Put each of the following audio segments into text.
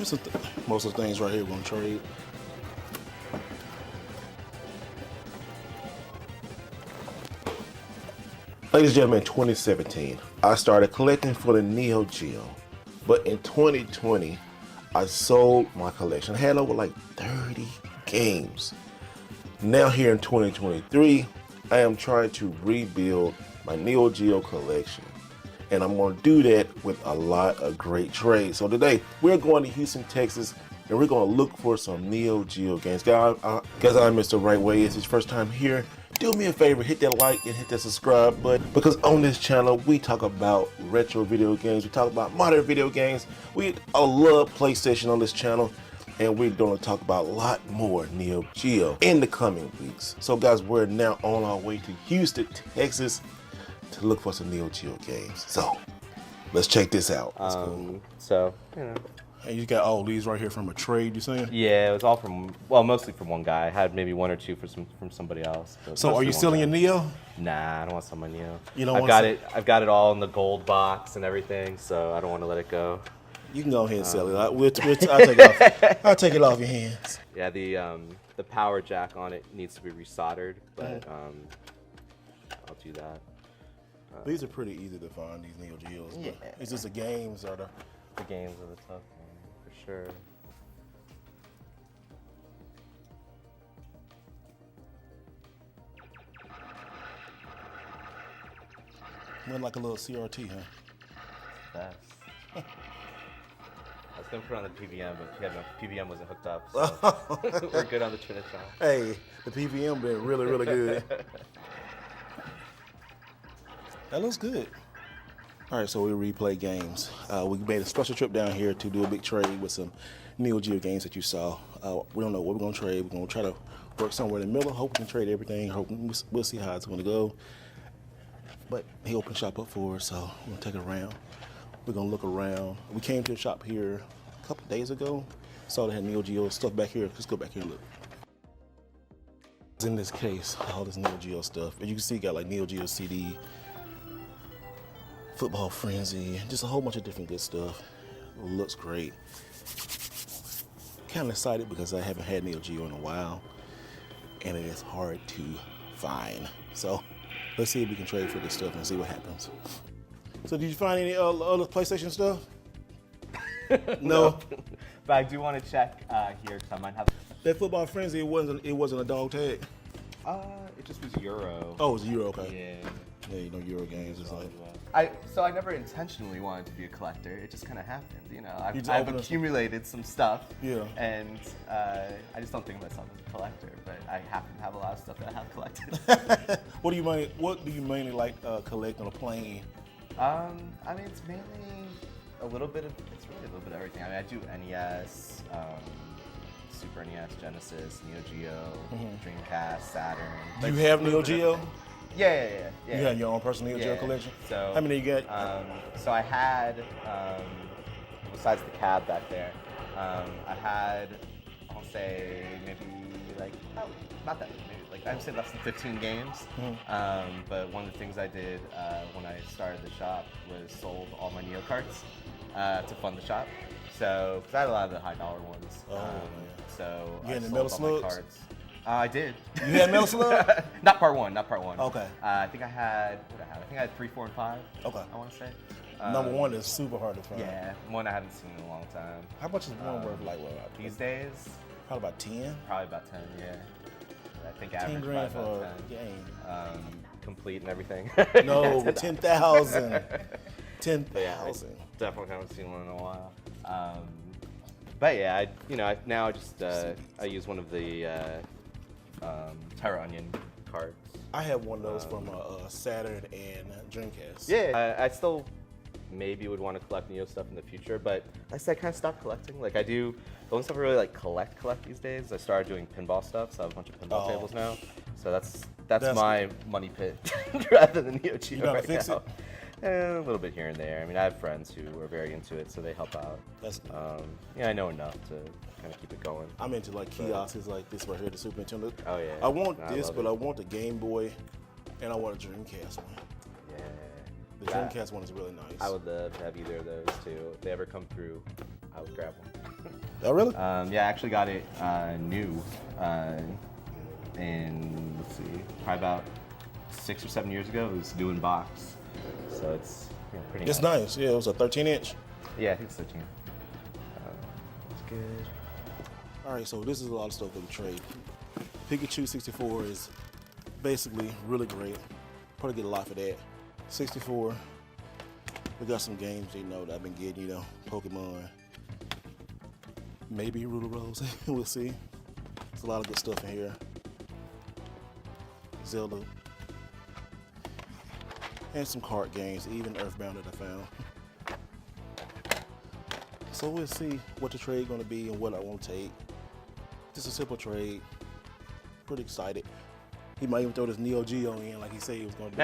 Most of the things right here we're gonna trade. Ladies and gentlemen, in 2017, I started collecting for the Neo Geo. But in 2020, I sold my collection. I had over like 30 games. Now here in 2023, I am trying to rebuild my Neo Geo collection. And I'm gonna do that with a lot of great trades. So today, we're going to Houston, Texas, and we're gonna look for some Neo Geo games. Guys, I'm Mr. Wright. It's his first time here. Do me a favor, hit that like and hit that subscribe button, because on this channel, we talk about retro video games, we talk about modern video games. I love PlayStation on this channel, and we're gonna talk about a lot more Neo Geo in the coming weeks. So guys, we're now on our way to Houston, Texas to look for some Neo Geo games. So let's check this out. So, you know. And you got all these right here from a trade, you saying? Yeah, it was all from, well, mostly from one guy. I had maybe one or two from somebody else. So are you selling your Neo? Nah, I don't want to sell my Neo. You don't I've got it all in the gold box and everything, so I don't want to let it go. You can go ahead and sell it. I'll take it off. I'll take it off your hands. Yeah, the power jack on it needs to be resoldered, but I'll do that. These are pretty easy to find, these Neo Geos. Yeah. It's just the games are the games are the tough one, for sure. Went like a little CRT, huh? Best. I was gonna put on the PVM, but PVM wasn't hooked up, so we're good on the Trinitron. Hey, the PVM been really, really good. That looks good. All right, so we replay games. We made a special trip down here to do a big trade with some Neo Geo games that you saw. We don't know what we're gonna trade. We're gonna try to work somewhere in the middle. Hope we can trade everything. We'll see how it's gonna go. But he opened the shop up for us, so we're gonna take it around. We're gonna look around. We came to the shop here a couple days ago. Saw they had Neo Geo stuff back here. Let's go back here and look. In this case, all this Neo Geo stuff. As you can see, got like Neo Geo CD, Football Frenzy, just a whole bunch of different good stuff. Looks great. Kind of excited because I haven't had Neo Geo in a while, and it is hard to find. So let's see if we can trade for this stuff and see what happens. So did you find any other PlayStation stuff? No. But I do want to check here because I might have. That Football Frenzy, it wasn't a dog tag. It just was Euro. Oh, it was Euro, okay. Yeah. Yeah, you know, Euro games is like. So I never intentionally wanted to be a collector. It just kind of happened, you know. I've open accumulated some stuff. Yeah. And I just don't think of myself as a collector, but I happen to have a lot of stuff that I have collected. What do you mainly like collecting or playing? I mean, it's mainly a little bit of everything. I mean, I do NES, Super NES, Genesis, Neo Geo, Dreamcast, Saturn. Do you have Neo Geo? Yeah. You have your own personal Neo Geo collection? So, how many you got? So I had, besides the cab back there, I had, I'll say maybe like, not that many, maybe like I'd say less than 15 games. But one of the things I did when I started the shop was sold all my Neo carts to fund the shop. So, because I had a lot of the high dollar ones. So you had I the Metal sold all my Slugs? carts. I did. You had Metal Slug? Not part one. Okay. I think I had, I think I had 3, 4, and 5. Okay. I want to say. Number one is super hard to find. Yeah, one I haven't seen in a long time. How much is one worth? Like what? These days? Probably about 10. Probably about 10. Yeah. I think 10 average grand probably for about a 10. game. Complete and everything. No, 10,000. 10,000. Yeah, I definitely haven't seen one in a while. But yeah, now I just I use one of the Terra Onion cards. I have one of those from Saturn and Dreamcast. Yeah, I still maybe would want to collect Neo stuff in the future, but I kind of stopped collecting. Like I do, the only stuff I really like collect these days. I started doing pinball stuff, so I have a bunch of pinball tables now. So that's my money pit rather than Neo Geo. You gotta right fix now. it? A little bit here and there. I mean, I have friends who are very into it, so they help out. That's good. Yeah, I know enough to kind of keep it going. I'm into like kiosks like this right here, the Super Nintendo. Oh yeah. I want this, but I want the Game Boy, and I want a Dreamcast one. Yeah. The Dreamcast one is really nice. I would love to have either of those too. If they ever come through, I would grab one. Oh, really? Yeah, I actually got it new in, let's see, probably about 6 or 7 years ago. It was new in box. So it's pretty It's nice. Yeah, it was a 13-inch. Yeah, I think it's 13. It's good. All right, so this is a lot of stuff that we trade. Pikachu 64 is basically really great. Probably get a lot for that. 64. We got some games, that I've been getting, Pokemon. Maybe Ruler Rose. We'll see. There's a lot of good stuff in here. Zelda. And some card games, even Earthbound that I found. So we'll see what the trade gonna be and what I want to take. Just a simple trade. Pretty excited. He might even throw this Neo Geo in like he said he was gonna do.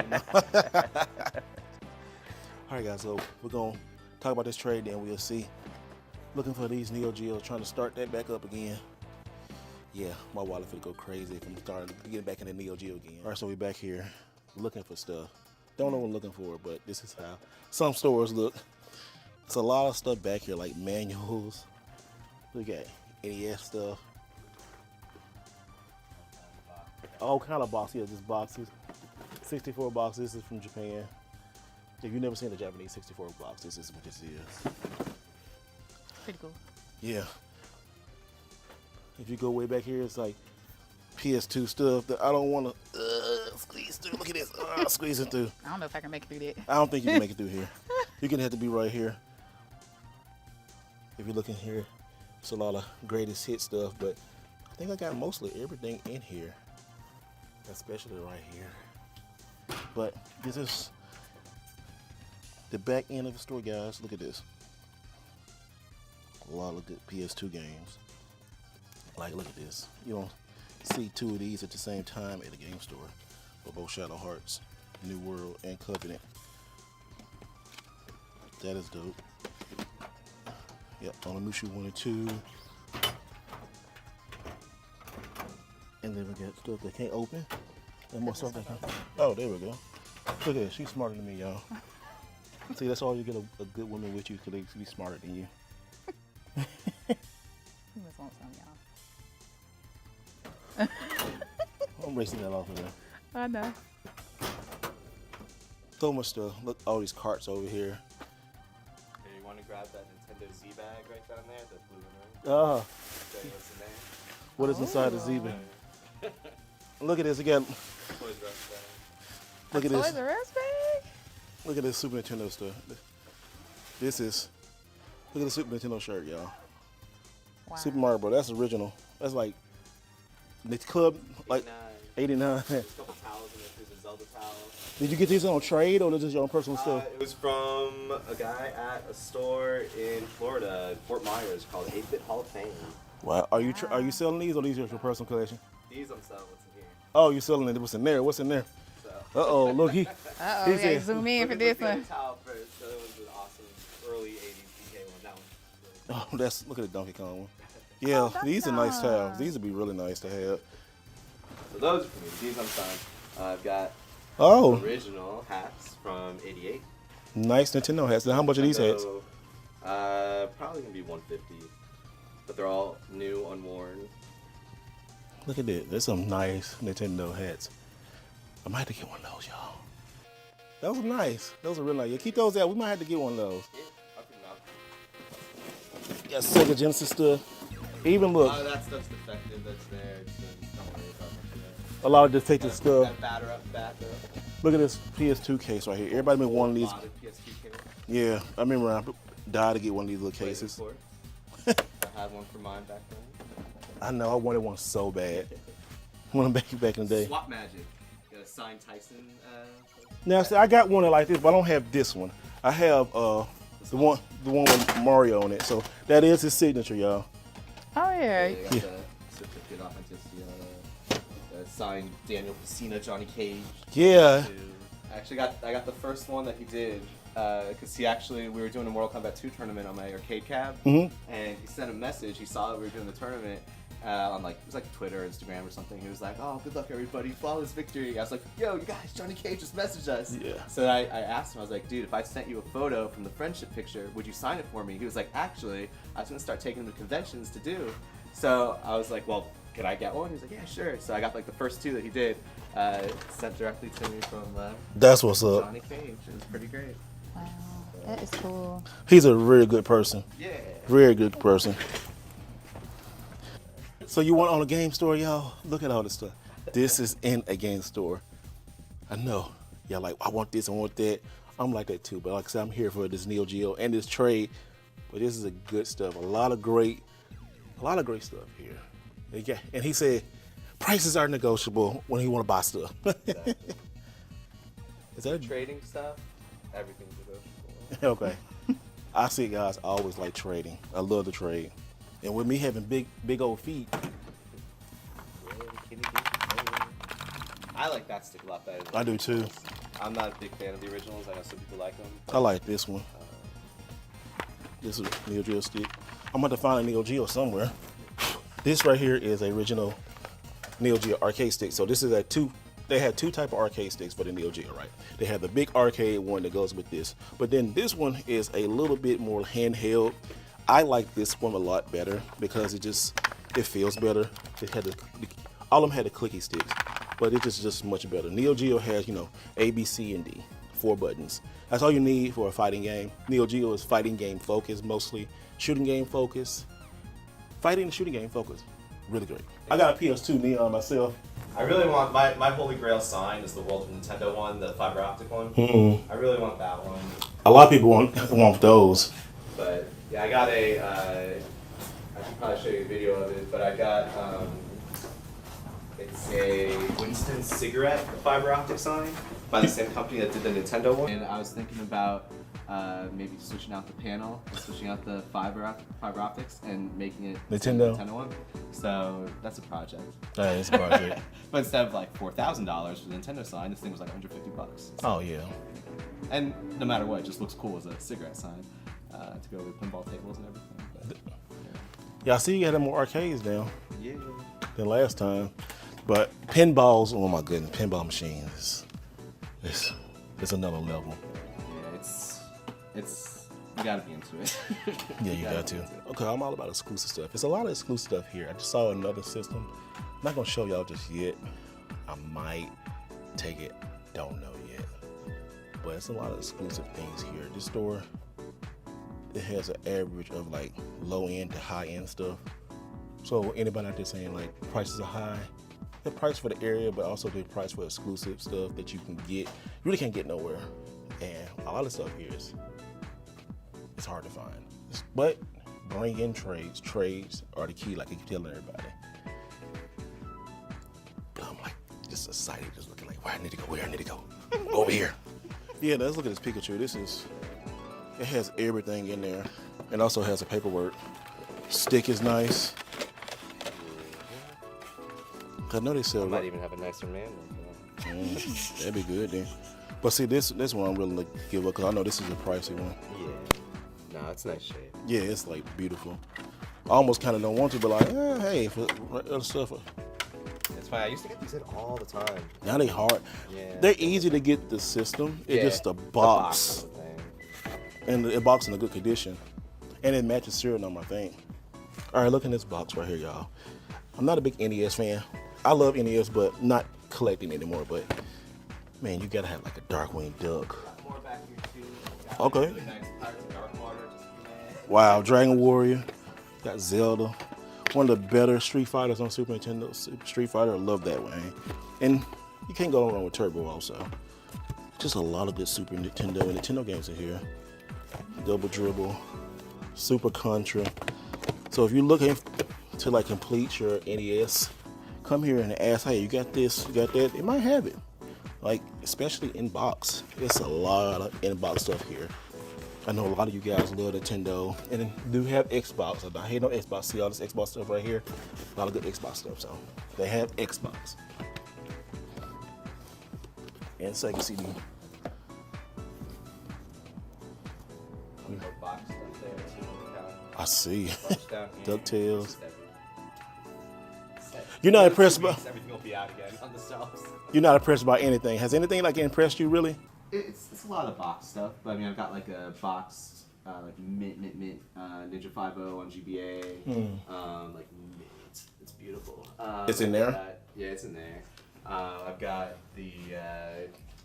All right, guys, so we're gonna talk about this trade, then we'll see. Looking for these Neo Geos, trying to start that back up again. Yeah, my wallet finna go crazy if I'm starting getting back into Neo Geo again. All right, so we're back here looking for stuff. Don't know what I'm looking for, but this is how some stores look. It's a lot of stuff back here, like manuals. Look at NES stuff. All kind of boxes, yeah, just boxes. 64 boxes, this is from Japan. If you've never seen a Japanese 64 box, this is what this is. Pretty cool. Yeah. If you go way back here, it's like PS2 stuff that I don't want to squeeze through. Look at this, squeezing through. I don't know if I can make it through that. I don't think you can make it through here. You're gonna have to be right here. If you're looking here, it's a lot of greatest hit stuff, but I think I got mostly everything in here, especially right here. But this is the back end of the store, guys. Look at this. A lot of good PS2 games. Like, look at this. You don't see two of these at the same time at a game store, but both Shadow Hearts, New World, and Covenant. That is dope. Yep, Onimusha 1 and 2. And then we got stuff that can't open. And more stuff that can. Oh, there we go. Look at this. She's smarter than me, y'all. See, that's all you get a good woman with you, because they be smarter than you. You must want some, y'all. I'm racing that off of there. I know. So much stuff. Look, all these carts over here. Hey, you want to grab that Nintendo Z bag right down there, the blue and red? Show you what's in there. What is inside the Z bag? Look at this again. Toys R Us bag. Look at Toys this. R Us bag? Look at this Super Nintendo stuff. This is. Look at the Super Nintendo shirt, y'all. Wow. Super Mario Bros. That's original. That's like the club, like 89. There's a couple towels in there. There's a Zelda towel. Did you get these on trade or just your own personal stuff? It was from a guy at a store in Florida, Fort Myers, called 8-Bit Hall of Fame. Wow. Are you selling these or these are your personal collection? These I'm selling. What's in here? Oh, you're selling it. What's in there? What's in there? So. Uh-oh, look, he Uh-oh, He we gotta said- zoom in for Look this at the one. towel first. The other one's an awesome early 80s DK one. That one's really Oh, look at the Donkey Kong one. Yeah, Oh, that's these are nice nice. towels. These would be really nice to have. So those are for me. These I'm selling. I've got Oh, original hats from '88. nice Nintendo hats. Now, how much are these hats? So, probably gonna be $150, but they're all new, unworn. Look at that. There's some nice Nintendo hats. I might have to get one of those, y'all. Those are nice. Those are really nice. Yeah, keep those out. We might have to get one of those. Yeah, I'll pick them out. Got Sega Genesis stuff. Even look, That stuff's defective. That's there. Don't worry about much of that. a lot of defective stuff. That batter up, batter up. Look at this PS2 case right here. Everybody been wanting these. Modded PS2 case. Yeah, I remember I died to get one of these little cases. I had one for mine back then. I know, I wanted one so bad. One back in the day. Swap Magic. Got a signed Tyson. Now, see, I got one like this, but I don't have this one. I have the one with Mario on it. So that is his signature, y'all. Oh, yeah. They got the certificate of authenticity. Signed Daniel Pacina, Johnny Cage. Yeah. I got the first one that he did because we were doing a Mortal Kombat 2 tournament on my arcade cab, Mhm. and he sent a message. He saw that we were doing the tournament, on like, it was like Twitter or Instagram or something. He was like, oh, good luck everybody, flawless victory. I was like, yo, you guys, Johnny Cage just messaged us. Yeah. So I asked him, I was like, dude, if I sent you a photo from the friendship picture, would you sign it for me? He was like, actually, I was gonna start taking them to conventions to do. So I was like, well, can I get one? He was like, yeah, sure. So I got like the first 2 that he did, sent directly to me from That's what's up. Johnny Cage. It was pretty great. Wow, that is cool. He's a really good person. Yeah. Very good person. So you want on a game store, y'all? Look at all this stuff. This is in a game store. I know. Y'all like, I want this, I want that. I'm like that too. But like I said, I'm here for this Neo Geo and this trade. But this is a good stuff. A lot of great stuff here. And he said, prices are negotiable when you want to buy stuff. Exactly. Is that Trading stuff, everything's negotiable. okay? I see guys always like trading. I love to trade. And with me having big old feet, I like that stick a lot better. I do too. I'm not a big fan of the originals. I know some people like them. I like this one. This is a Neo Geo stick. I'm about to find a Neo Geo somewhere. This right here is a original Neo Geo arcade stick. So this is they had 2 type of arcade sticks for the Neo Geo, right? They have the big arcade one that goes with this. But then this one is a little bit more handheld. I like this one a lot better because it feels better. All of them had the clicky sticks, but it's just much better. Neo Geo has, A, B, C, and D, 4 buttons. That's all you need for a fighting game. Neo Geo is fighting game focused, mostly shooting game focused. Fighting and shooting game focused. Really great. I got a PS2 Neon myself. I really want my holy grail sign is the World of Nintendo one, the fiber optic one. I really want that one. A lot of people want those. But yeah, I got I should probably show you a video of it, but I got it's a Winston cigarette fiber optic sign by the same company that did the Nintendo one. And I was thinking about maybe switching out the panel, switching out the fiber optics, and making it Nintendo one. So that's a project. That is a project. But instead of like $4,000 for the Nintendo sign, this thing was like $150. Oh yeah. And no matter what, it just looks cool as a cigarette sign to go with pinball tables and everything. But, Yeah, I see you got more arcades now yeah. than last time. But pinballs, oh my goodness, pinball machines. It's another level. Yeah, it's you gotta be into it. Yeah, you got to. Okay, I'm all about exclusive stuff. It's a lot of exclusive stuff here. I just saw another system. I'm not gonna show y'all just yet. I might take it, don't know yet. But it's a lot of exclusive things here. This store, it has an average of like low end to high end stuff. So anybody out there saying like prices are high, the price for the area, but also the price for exclusive stuff that you can get, you really can't get nowhere. And a lot of stuff here it's hard to find. But bring in trades. Trades are the key, like I keep telling everybody. But I'm like just excited, just looking like where I need to go. Over here. Yeah, let's look at this Pikachu. It has everything in there. It also has a paperwork. Stick is nice. I know they sell. Might even have a nicer man. That'd be good then. But see, this one I'm willing to give up because I know this is a pricey one. Yeah. No, it's nice shape. Yeah, it's like beautiful. I almost kind of don't want to, but like, hey, for other stuff. It's fine. I used to get these in all the time. Now they hard. Yeah. They're easy to get the system. It's just the box. of the thing. And the box in a good condition. And it matches serial number, I think. All right, look in this box right here, y'all. I'm not a big NES fan. I love NES, but not collecting anymore. But man, you gotta have like a Darkwing Duck. More back here too. Okay. Really nice Pirates of Dark Water. Wow, Dragon Warrior. Got Zelda. One of the better Street Fighters on Super Nintendo. Street Fighter, I love that one. And you can't go wrong with Turbo also. Just a lot of good Super Nintendo and Nintendo games in here. Double Dribble, Super Contra. So if you're looking to like complete your NES, come here and ask, hey, you got this, you got that? It might have it. Like, especially in box. It's a lot of in-box stuff here. I know a lot of you guys love Nintendo and then do have Xbox. I hate no Xbox. See all this Xbox stuff right here? A lot of good Xbox stuff. So they have Xbox. And Sega CD. Box stuff there too. I see. Down here. DuckTales. You're not impressed by. Everything will be out again on the shelves. You're not impressed by anything. Has anything like impressed you really? It's a lot of box stuff, but I mean I've got like a boxed like mint Ninja 5.0 on GBA, like mint. It's beautiful. It's in there? Yeah, it's in there. I've got the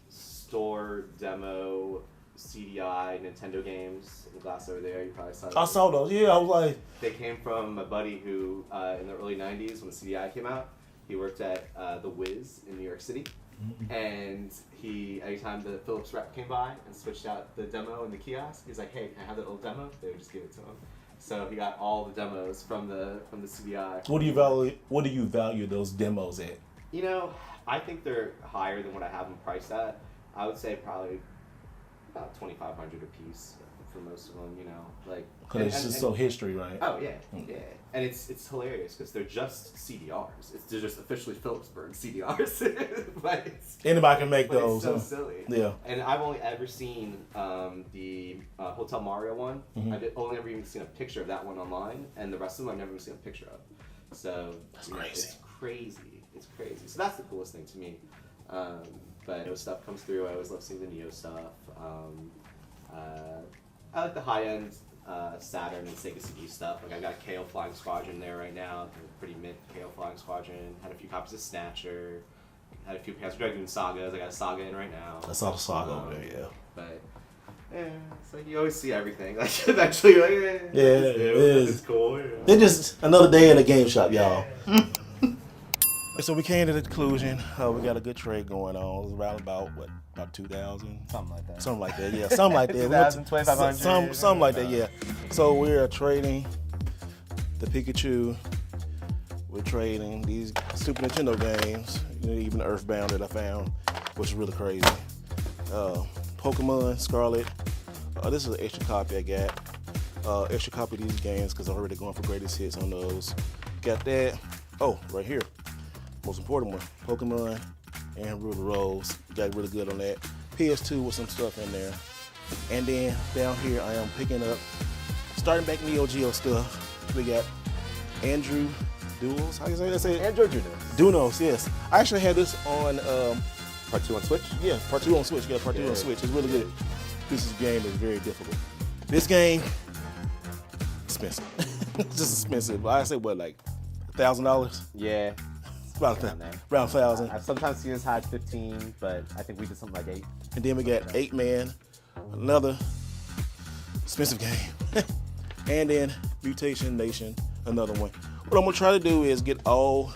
store demo CDI Nintendo games in the glass over there. You probably saw those. I saw those. Yeah, I was like. They came from a buddy who, in the early 90s when the CDI came out, he worked at The Wiz in New York City. And anytime the Philips rep came by and switched out the demo in the kiosk, he was like, hey, can I have that little demo? They would just give it to him. So he got all the demos from the CDI. What do you value those demos at? You know, I think they're higher than what I have them priced at. I would say probably about $2,500 a piece for most of them, you know, like. Because it's just so history, right? Oh yeah, yeah, and it's hilarious because they're just CDRs. They're just officially Philipsburg CDRs, but anybody can make but those. It's so silly. Yeah. And I've only ever seen the Hotel Mario one. I've only ever even seen a picture of that one online, and the rest of them I've never even seen a picture of. So that's crazy. It's crazy. It's crazy. So that's the coolest thing to me. But Neo stuff comes through. I always love seeing the Neo stuff. I like the high-end Saturn and Sega CD stuff. Like I got KO Flying Squadron there right now. Pretty mint KO Flying Squadron. Had a few copies of Snatcher. Had a few Panzer Dragoon Sagas. I got a Saga in right now. I saw the Saga over there, yeah. But yeah, it's like you always see everything. Like eventually, like it's cool. Yeah. It's just another day in the game shop, y'all. So we came to the conclusion. We got a good trade going on. It was around about 2,000? Something like that. Something like that, yeah. Something like that. 2,000, 2,500. Something like that, yeah. So we're trading the Pikachu. We're trading these Super Nintendo games, even Earthbound that I found, which is really crazy. Pokemon Scarlet. This is an extra copy I got. Extra copy of these games because I'm already going for greatest hits on those. Got that. Oh, right here. Most important one, Pokemon and Rule the Rose. Got really good on that. PS2 with some stuff in there. And then down here I am picking up, starting back Neo Geo stuff. We got Andrew Duels. How you say that? Say Android Dunos, yes. I actually had this on Part 2 on Switch? Yeah, part 2 on Switch. Yeah, part 2 on Switch. It's really good. This game is very difficult. This game, expensive. It's just expensive. I say what, like $1,000? Yeah. Around 1,000. I've sometimes seen as high as 15, but I think we did something like 8. And then we got 8 Man, another expensive game. And then Mutation Nation, another one. What I'm gonna try to do is get all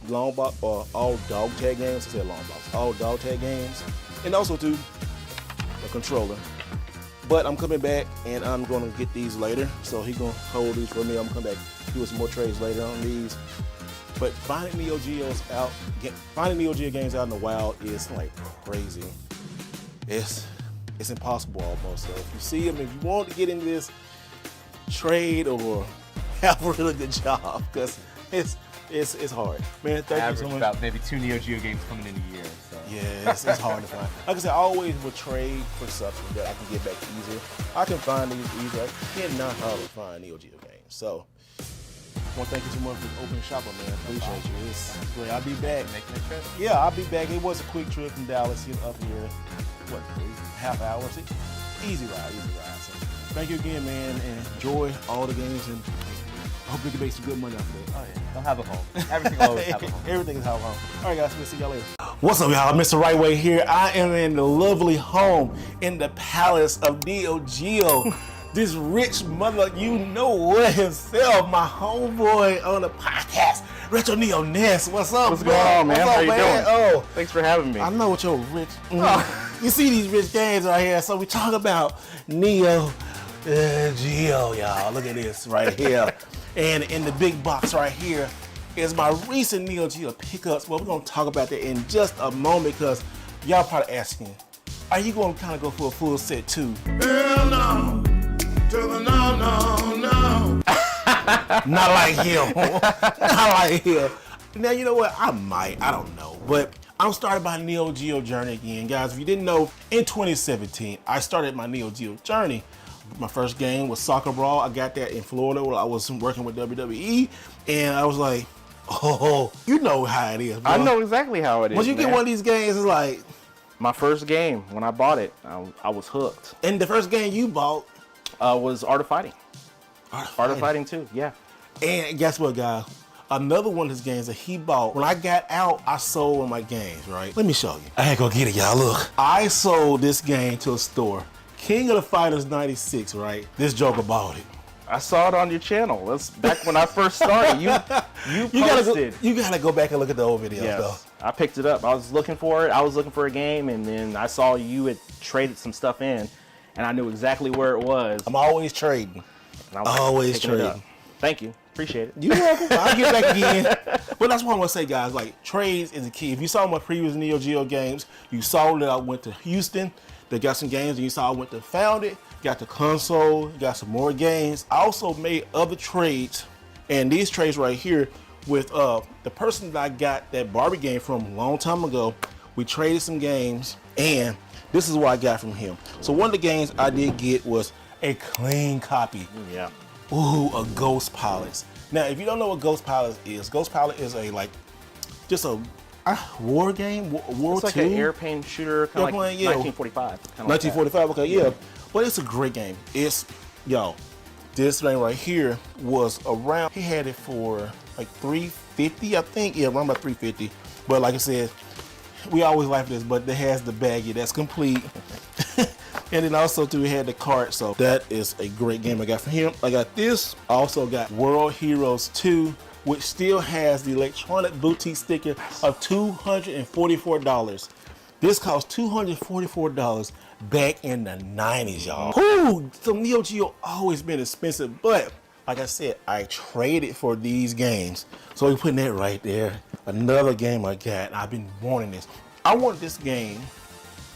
long box or all dog tag games. I said long box, all dog tag games, and also to a controller. But I'm coming back and I'm gonna get these later. So he's gonna hold these for me. I'm gonna come back do some more trades later on these. But finding Neo Geos out, finding Neo Geo games out in the wild is like crazy. It's impossible almost. So if you see them, if you want to get into this, trade or have a really good job because it's hard. Man, thank you so much. About maybe 2 Neo Geo games coming in a year. So. Yeah, it's hard to find. Like I said, I always would trade for something that I can get back easier. I can find these easier. I cannot hardly find Neo Geo games. So. I want to thank you so much for opening shop, man. Appreciate you. It's great. I'll be back. Making a trip? Yeah, I'll be back. It was a quick trip from Dallas here up here. What, half hour? Easy ride. So thank you again, man, and enjoy all the games, and I hope we can make some good money off of it. Oh yeah, they'll have a home. Everything will always have a home. Everything is have a home. All right, guys, we'll see y'all later. What's up, y'all? Mr. Right Way here. I am in the lovely home in the palace of Neo Geo. This rich mother, you know what himself, my homeboy on the podcast, Retro Neo Ness. What's up? What's going on, man? How you doing? Oh, thanks for having me. I know what your rich. You see these rich games right here, so we talk about Neo Geo, y'all. Look at this right here, and in the big box right here is my recent Neo Geo pickups. Well, we're gonna talk about that in just a moment because y'all probably asking, are you gonna kind of go for a full set too? Hell no. To the no. Not like him. Not like him. Now, you know what? I might. I don't know. But I'm starting my Neo Geo journey again. Guys, if you didn't know, in 2017, I started my Neo Geo journey. My first game was Soccer Brawl. I got that in Florida where I was working with WWE. And I was like, Oh, you know how it is, bro. I know exactly how it is. Once you get man. one of these games, it's like, My first game, when I bought it, I was hooked. and the first game you bought Was Art of Fighting. Art of Fighting 2, yeah. And guess what, guys? Another one of his games that he bought, when I got out, I sold one of my games, right? Let me show you. I had to go get it, y'all. Look. I sold this game to a store. King of the Fighters 96, right? This joker bought it. I saw it on your channel. That's back when I first started. You posted. You gotta go back and look at the old videos, Yes. though. I picked it up. I was looking for it. I was looking for a game, and then I saw you had traded some stuff in, and I knew exactly where it was. I'm always trading. And I was always picking it up. trading. Thank you. Appreciate it. You're welcome. I'll get back again. But that's what I'm gonna say, guys. Like, trades is the key. If you saw my previous Neo Geo games, you saw that I went to Houston. They got some games, and you saw I went to Found It, got the console, got some more games. I also made other trades, and these trades right here with the person that I got that Barbie game from a long time ago. We traded some games, and this is what I got from him. So one of the games I did get was a clean copy. Yeah. Ooh, a Ghost Pilots. Now, if you don't know what Ghost Pilots is, Ghost Pilot is just a war game, War It's like II. an airplane shooter, kind of like 1945. Kinda like that. 1945, okay, yeah. But it's a great game. It's, yo, this thing right here was around, he had it for like $350, I think. Yeah, around about $350. But like I said, we always like this, but it has the baggie that's complete. And then also too, we had the cart, so that is a great game I got from him. I got this. I also got World Heroes 2, which still has the electronic boutique sticker of $244. This cost $244 back in the 90s, y'all. Ooh, so Neo Geo always been expensive, but like I said, I traded for these games. So we're putting that right there. Another game I got. I've been wanting this. I wanted this game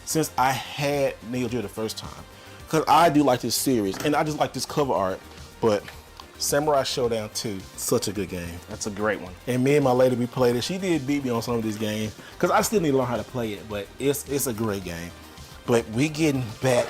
since I had Neo Geo the first time, because I do like this series, and I just like this cover art. But Samurai Showdown 2, such a good game. That's a great one. And me and my lady, we played it. She did beat me on some of these games, because I still need to learn how to play it, but it's a great game. But we getting back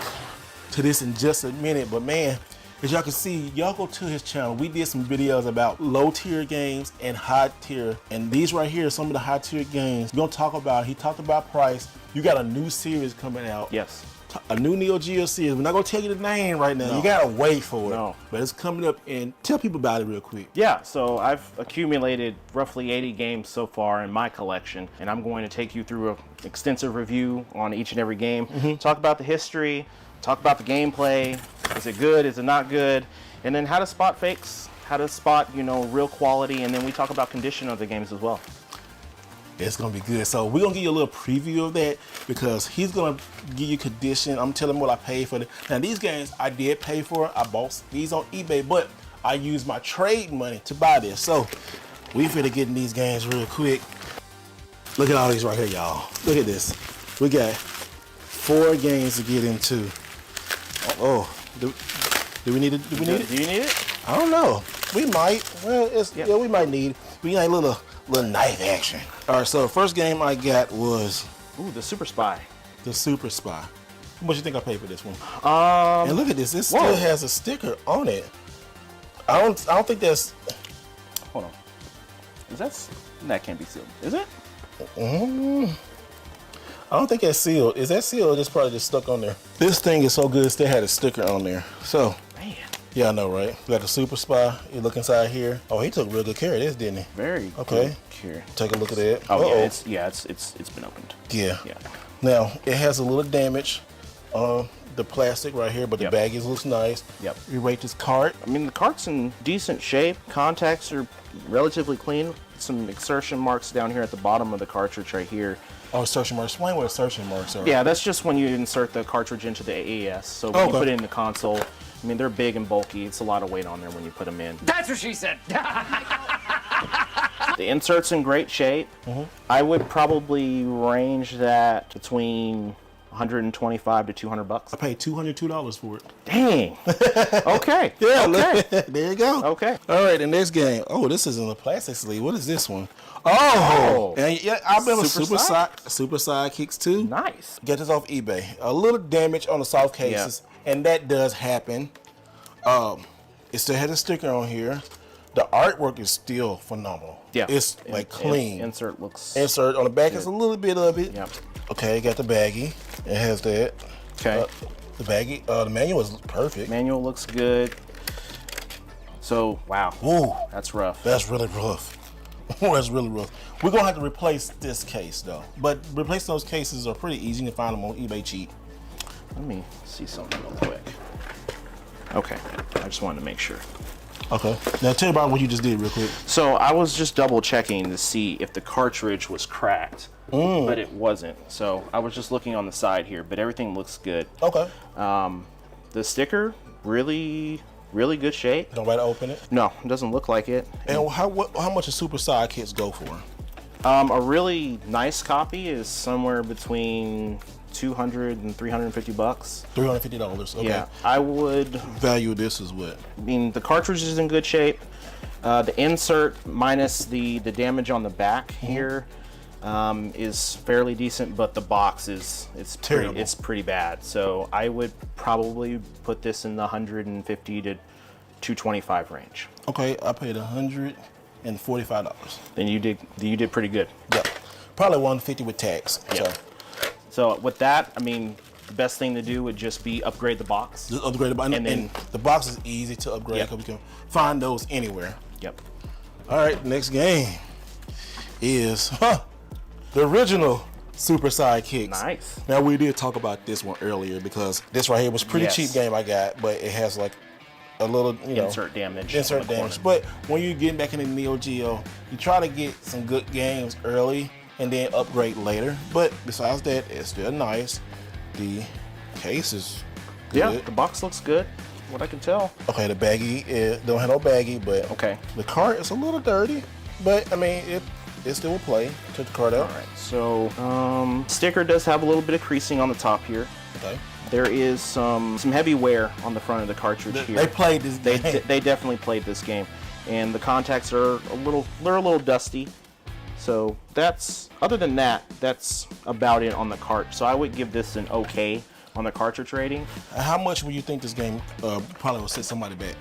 to this in just a minute. But man, as y'all can see, y'all go to his channel. We did some videos about low tier games and high tier. And these right here are some of the high tier games we're gonna talk about. He talked about price. You got a new series coming out. Yes. A new Neo Geo series. We're not gonna tell you the name right now. No. You gotta wait for it. No. But it's coming up, and tell people about it real quick. Yeah, so I've accumulated roughly 80 games so far in my collection, and I'm going to take you through an extensive review on each and every game, talk about the history, talk about the gameplay, is it good, is it not good, and then how to spot fakes, how to spot, real quality, and then we talk about condition of the games as well. It's gonna be good. So we're gonna give you a little preview of that, because he's gonna give you condition. I'm telling him what I paid for it. Now these games I did pay for. I bought these on eBay, but I used my trade money to buy this. So we finna get in these games real quick. Look at all these right here, y'all. Look at this. We got 4 games to get into. Oh, do we need it? Do we need it? Do you need it? I don't know. We might. Well, yeah, we might need. We need a little knife action. All right, so the first game I got was Ooh, the Super Spy. the Super Spy. How much you think I paid for this one? Um, And look at this. This whoa. still has a sticker on it. I don't think that's. hold on. That can't be sealed, is it? I don't think that's sealed. Is that sealed? It's probably just stuck on there. This thing is so good. It still had a sticker on there. So. Man, Yeah, I know, right? We got the Super Spy. You look inside here. Oh, he took real good care of this, didn't he? very Okay. good care. Take a look at that. Oh Uh-oh. yeah, it's been opened. Yeah. Yeah. Now, it has a little damage on the plastic right here, but the Yep. baggage looks nice. Yep. You rate this cart. I mean, the cart's in decent shape. Contacts are relatively clean. Some exertion marks down here at the bottom of the cartridge right here. Oh, insertion marks. Explain what insertion marks are. Yeah, that's just when you insert the cartridge into the AES. So when you Okay. put it in the console, I mean, they're big and bulky. It's a lot of weight on there when you put them in. That's what she said. The insert's in great shape. I would probably range that between $125 to $200. I paid $202 for it. Dang. Okay. Yeah, Okay. look. There you go. Okay. All right, the next game. Oh, this is in the plastic sleeve. What is this one? Oh, and yeah, I remember Super Super Sidekicks 2. Nice. Get this off eBay. A little damage on the soft cases, and that does happen. It still has a sticker on here. The artwork is still phenomenal. Yeah. It's like clean. Insert looks. Insert on the back is a little bit of it. Yep. Okay, got the baggie. It has that. Okay. The baggie. The manual is perfect. Manual looks good. So, wow. Ooh, That's rough. that's really rough. That's really rough. We're gonna have to replace this case though. But replacing those cases are pretty easy. You can find them on eBay cheap. Let me see something real quick. Okay. I just wanted to make sure. Okay. Now tell me about what you just did real quick. So I was just double checking to see if the cartridge was cracked, but it wasn't. So I was just looking on the side here, but everything looks good. Okay. The sticker, really good shape. Don't try to open it. No, it doesn't look like it. And how much do super side kits go for? A really nice copy is somewhere between $200 and $350. $350. Okay. Yeah, I would. Value of this is what? I mean, the cartridge is in good shape. The insert minus the damage on the back here is fairly decent, but the box is it's pretty bad. So I would probably put this in the $150 to $225 range. Okay, I paid $145. Then you did pretty good. Yep. Probably $150 with tax. Yep. So with that, I mean, the best thing to do would just be upgrade the box. Just upgrade the box. And the box is easy to upgrade because we can find those anywhere. Yep. All right, next game is the original Super Sidekicks. Nice. Now we did talk about this one earlier because this right here was pretty cheap game I got, but it has like a little, insert damage. Insert damage. But when you're getting back into Neo Geo, you try to get some good games early and then upgrade later. But besides that, it's still nice. The case is good. Yeah, the box looks good. What I can tell. Okay, the baggie don't have no baggie, but Okay. the cart is a little dirty. But I mean, it still will play. Took the card out. All right. So sticker does have a little bit of creasing on the top here. Okay. There is some heavy wear on the front of the cartridge here. They played this game. They definitely played this game, and the contacts are a little dusty. So other than that, that's about it on the cart. So I would give this an okay on the cartridge rating. How much would you think this game probably will set somebody back?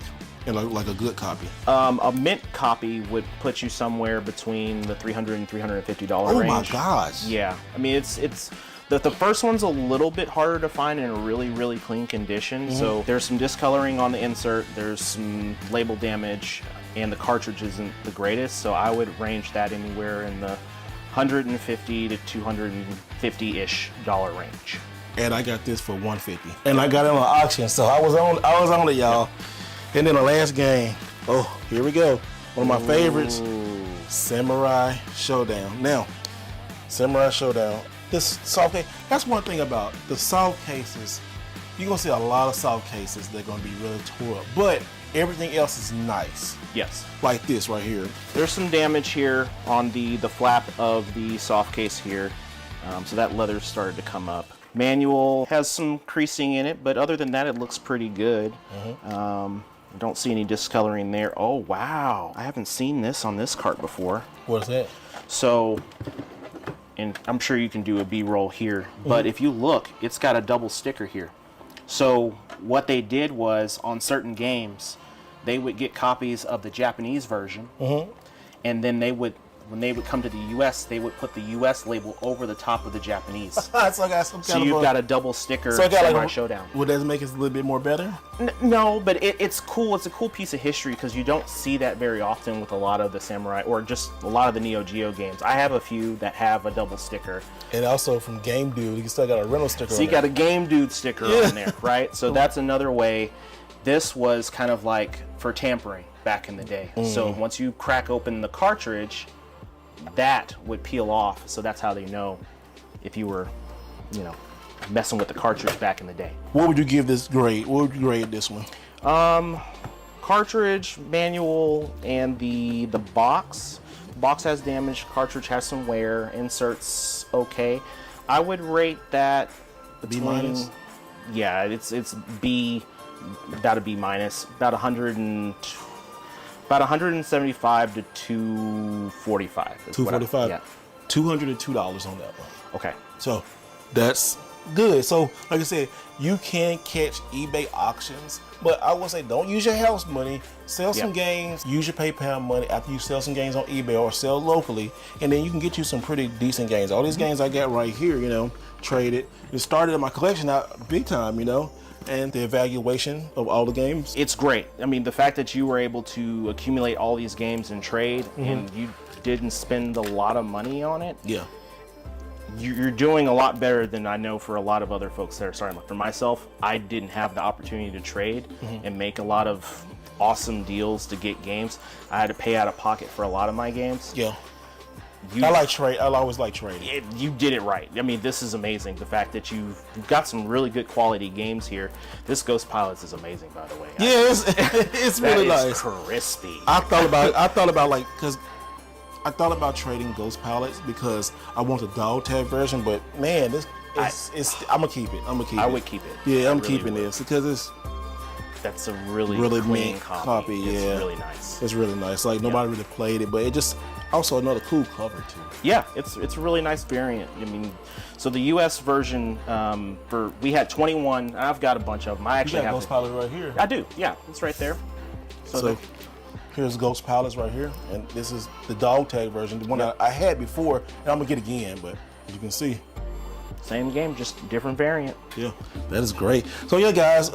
Like a good copy. A mint copy would put you somewhere between the $300 and $350 range. Oh my gosh. Yeah, I mean it's the first one's a little bit harder to find in a really clean condition. So there's some discoloring on the insert, there's some label damage, and the cartridge isn't the greatest. So I would range that anywhere in the $150 to $250-ish range. And I got this for $150. And I got it on auction, so I was on it, y'all. And then the last game, oh, here we go. One of my favorites, Samurai Showdown. Now, Samurai Showdown, this soft case, that's one thing about the soft cases. You're gonna see a lot of soft cases that are gonna be really tore up, but everything else is nice. Yes. Like this right here. There's some damage here on the flap of the soft case here. So that leather started to come up. Manual has some creasing in it, but other than that, it looks pretty good. I don't see any discoloring there. Oh, wow. I haven't seen this on this cart before. What is that? So, and I'm sure you can do a B-roll here, but if you look, it's got a double sticker here. So what they did was, on certain games, they would get copies of the Japanese version, and then when they would come to the U.S., they would put the U.S. label over the top of the Japanese. So I got some kind So you've got a double sticker Samurai Showdown. Would that make it a little bit more better? No, but it's cool. It's a cool piece of history because you don't see that very often with a lot of the Samurai or just a lot of the Neo Geo games. I have a few that have a double sticker. And also from Game Dude, you still got a rental sticker on So you there. got a Game Dude sticker on there, right? So that's another way. This was kind of like for tampering back in the day. So once you crack open the cartridge, that would peel off. So that's how they know if you were, messing with the cartridge back in the day. What would you give this grade? What would you grade this one? Cartridge, manual, and the box. The box has damage. Cartridge has some wear. Inserts okay. I would rate that B minus. Yeah, it's B, about a B minus, about 175 to 245. $245. Yeah. $202 on that one. Okay. So that's good. So, like I said, you can catch eBay auctions, but I would say don't use your house money. Sell some games. Use your PayPal money after you sell some games on eBay or sell locally, and then you can get you some pretty decent games. All these games I got right here, you know, traded. It started my collection out big time, you know, and the evaluation of all the games. It's great. I mean, the fact that you were able to accumulate all these games and trade, and you didn't spend a lot of money on it. Yeah. You're doing a lot better than I know for a lot of other folks that are starting. Like for myself, I didn't have the opportunity to trade and make a lot of awesome deals to get games. I had to pay out of pocket for a lot of my games. Yeah. I like trade. I always like trading. You did it right. I mean, this is amazing. The fact that you've got some really good quality games here. This Ghost Pilots is amazing, by the way. Yeah, it's really nice. Crispy. I thought about trading Ghost Pilots because I want the dog tag version, but man, I'm gonna keep it. I would keep it. Yeah, I'm really keeping this because that's a really clean neat copy. Yeah, It's really nice. It's really nice. Like nobody really played it, but it just also another cool cover too. Yeah, it's a really nice variant. I mean, so the U.S. version we had 21. I've got a bunch of them. I actually You got have Ghost Pilot right here. I do. Yeah, it's right there. So here's Ghost Pilots right here, and this is the dog tag version, the one that I had before, and I'm gonna get again. But as you can see, same game, just different variant. yeah, that is great. So yeah, guys,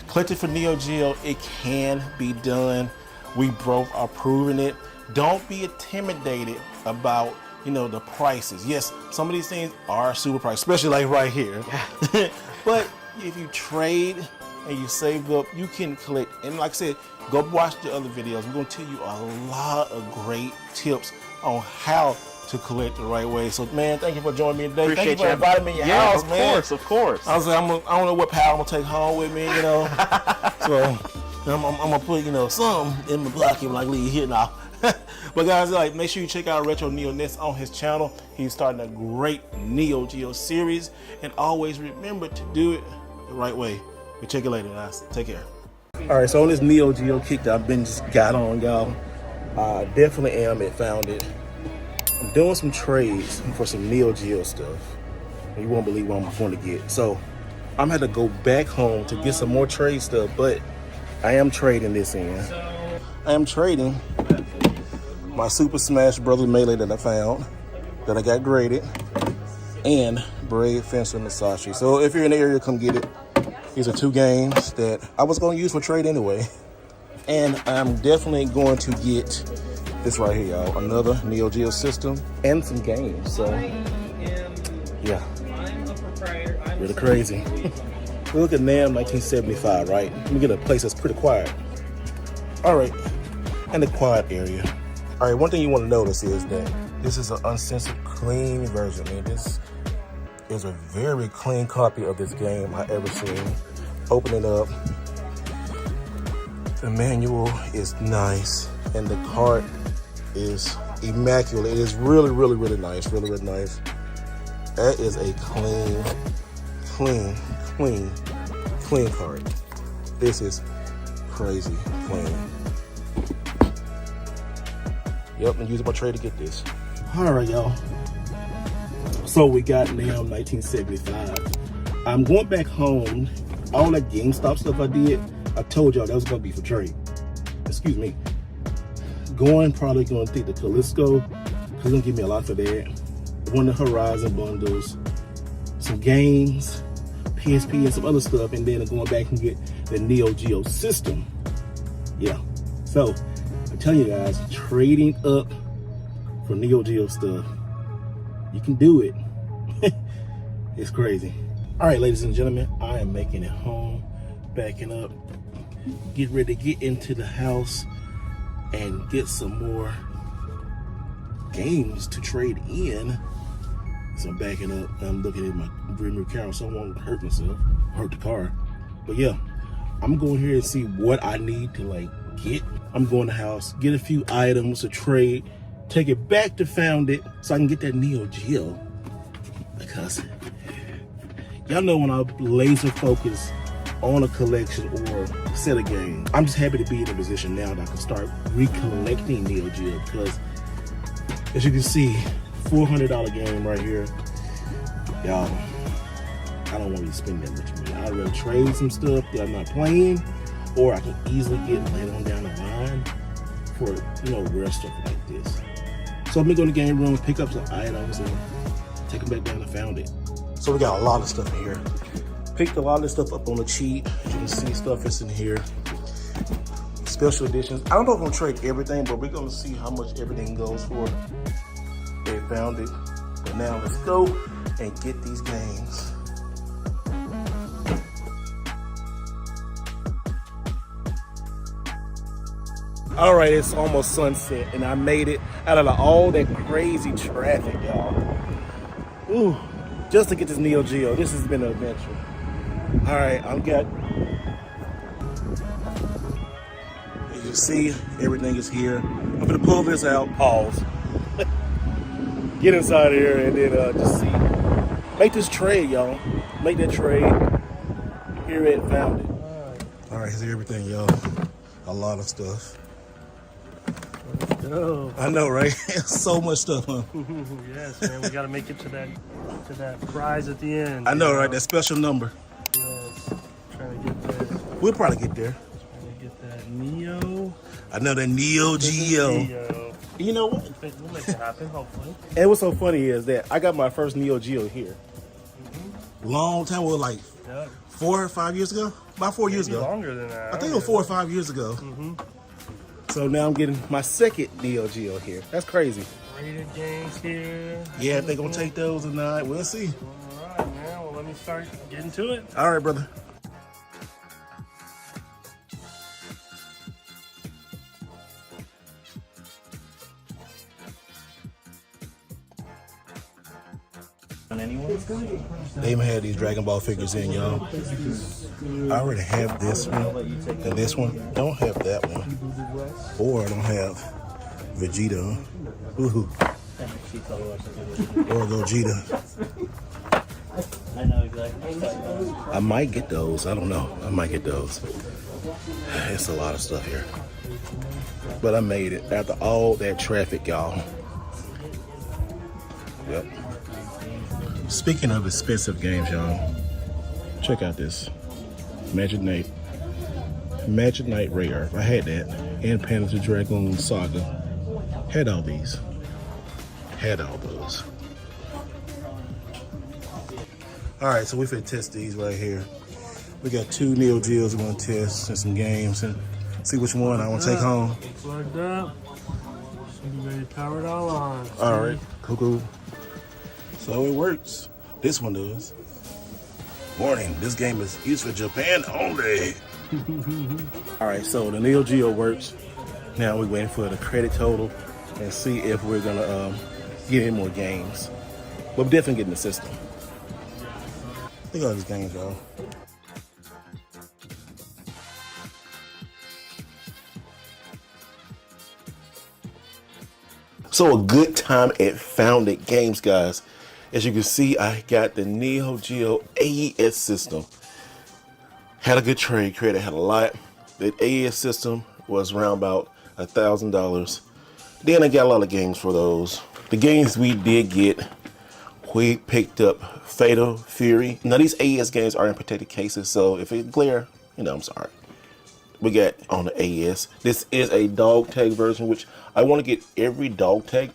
collecting for Neo Geo, it can be done. We both are proving it. Don't be intimidated about, you know, the prices. Yes, some of these things are super priced, especially like right here. But if you trade and you save up, you can collect. And like I said, go watch the other videos. We're going to tell you a lot of great tips on how to collect the right way. So, man, thank you for joining me today. Appreciate thank you for inviting me in your house, man. Of course. I was like, I don't know what power I'm going to take home with me, you know. So, I'm going to put, you know, something in my pocket like leave here now. But guys, like, make sure you check out Retro Neo Ness on his channel. He's starting a great Neo Geo series. And always remember to do it the right way. We'll check you later, guys. Take care. All right, so on this Neo Geo kick that I've been just got on, y'all, I definitely am and found it. I'm doing some trades for some Neo Geo stuff. And you won't believe what I'm going to get. So I'm going to go back home to get some more trade stuff, but I am trading this in. I am trading my Super Smash Bros. Melee that I found, that I got graded, and Brave Fencer Masashi. So if you're in the area, come get it. These are two games that I was going to use for trade anyway. And I'm definitely going to get this right here, y'all. Another Neo Geo system and some games. So, yeah. Really crazy. Look at NAM 1975, right? Let me get a place that's pretty quiet. All right. And the quiet area. All right, one thing you want to notice is that this is an uncensored, clean version. Man, this is a very clean copy of this game I ever seen. Open it up. The manual is nice, and the cart is immaculate. It is really, really, really nice. Really, really nice. That is a clean cart. This is crazy clean. Yep, and using my trade to get this. All right, y'all. So we got NAM 1975. I'm going back home. All that GameStop stuff I did, I told y'all that was gonna be for trade. Excuse me. Probably gonna take the Callisto, because it's gonna give me a lot for that. One of the Horizon bundles, some games, PSP, and some other stuff, and then I'm going back and get the Neo Geo system. Yeah. So I'm telling you guys, trading up for Neo Geo stuff, you can do it. It's crazy. All right, ladies and gentlemen, I am making it home, backing up, get ready to get into the house and get some more games to trade in. So I'm backing up. I'm looking at my rear mirror camera so I won't hurt myself, hurt the car. But yeah, I'm going here and see what I need to like get. I'm going to the house, get a few items to trade, take it back to Found It so I can get that Neo Geo. Because y'all know when I laser focus on a collection or a set of games, I'm just happy to be in a position now that I can start recollecting Neo Geo, because as you can see, $400 game right here. Y'all, I don't want to be spending that much money. I'd rather trade some stuff that I'm not playing, or I can easily get later on down the line for, you know, rare stuff like this. So I'm gonna go in the game room, pick up some items, and take them back down and found it. So we got a lot of stuff in here. Picked a lot of this stuff up on the cheap. As you can see, stuff is in here. Special editions. I don't know if I'm gonna trade everything, but we're gonna see how much everything goes for. They found it. But now let's go and get these games. All right, it's almost sunset, and I made it out of all that crazy traffic, y'all. Ooh, just to get this Neo Geo. This has been an adventure. All right, I'm got. As you see, everything is here. I'm gonna pull this out. Pause. Get inside here, and then just see. Make this trade, y'all. Make that trade. Here it found it. All right, here's everything, y'all. A lot of stuff. Oh. I know, right? So much stuff, huh? Yes, man. We got to make it to that prize at the end. I know, right? That special number. Yes. Trying to get that. We'll probably get there. Trying to get that Neo. I know that Neo Geo. You know what? We'll make it happen, hopefully. And what's so funny is that I got my first Neo Geo here. Long time ago, like 4 or 5 years ago? About 4 years ago. Longer than that. I think it was 4 or 5 years ago. So now I'm getting my second Neo Geo here. That's crazy. Rated games here. Yeah, if they're going to take those or not, we'll see. All right, man. Well, let me start getting to it. All right, brother. They even had these Dragon Ball figures in, y'all. I already have this one and this one. Don't have that one. Or I don't have Vegeta. Ooh. Or Gogeta. I know exactly. I might get those. I don't know. I might get those. It's a lot of stuff here. But I made it after all that traffic, y'all. Yep. Speaking of expensive games, y'all, check out this Magic Knight Rare. I had that, and Panzer Dragoon Saga. Had all these. Had all those. All right, so we finna test these right here. We got 2 Neo Geos we're gonna test and some games and see which one I want to take home. Plugged up. Should be ready to power it all on. All right, cool. So it works. This one does. Warning, this game is used for Japan only. All right, so the Neo Geo works. Now we're waiting for the credit total and see if we're gonna get any more games. But we're definitely getting the system. Look at all these games, y'all. So a good time at Found It Games, guys. As you can see, I got the Neo Geo AES system. Had a good trade credit, had a lot. The AES system was around about $1,000. Then I got a lot of games for those. The games we did get, we picked up Fatal Fury. Now these AES games are in protected cases, so if it glare, you know, I'm sorry. We got on the AES. This is a dog tag version, which I want to get every dog tag.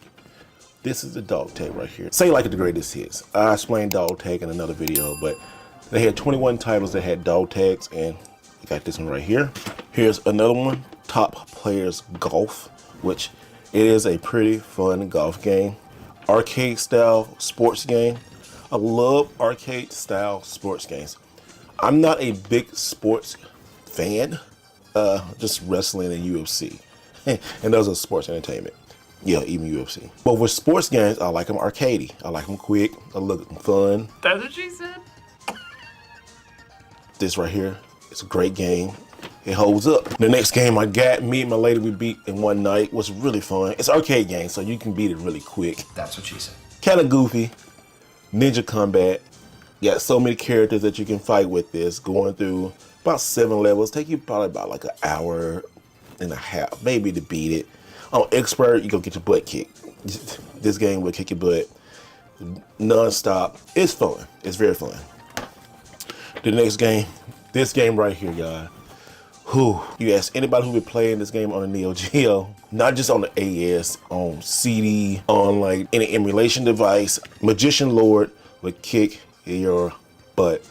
This is the dog tag right here. Say like the greatest hits. I explained dog tag in another video, but they had 21 titles that had dog tags, and I got this one right here. Here's another one, Top Players Golf, which it is a pretty fun golf game. Arcade style sports game. I love arcade style sports games. I'm not a big sports fan. Just wrestling and UFC. And those are sports entertainment. Yeah, even UFC. But with sports games, I like them arcadey. I like them quick. I look fun. That's what she said. This right here, it's a great game. It holds up. The next game I got, me and my lady, we beat in one night, was really fun. It's an arcade game, so you can beat it really quick. That's what she said. Kind of goofy. Ninja Combat. Got so many characters that you can fight with this. Going through about 7 levels. Take you probably about like an hour and a half, maybe, to beat it. On Expert, you gonna get your butt kicked. This game will kick your butt non-stop. It's fun. It's very fun. The next game, this game right here, y'all. You ask anybody who been playing this game on the Neo Geo, not just on the AES, on CD, on like any emulation device, Magician Lord would kick your butt.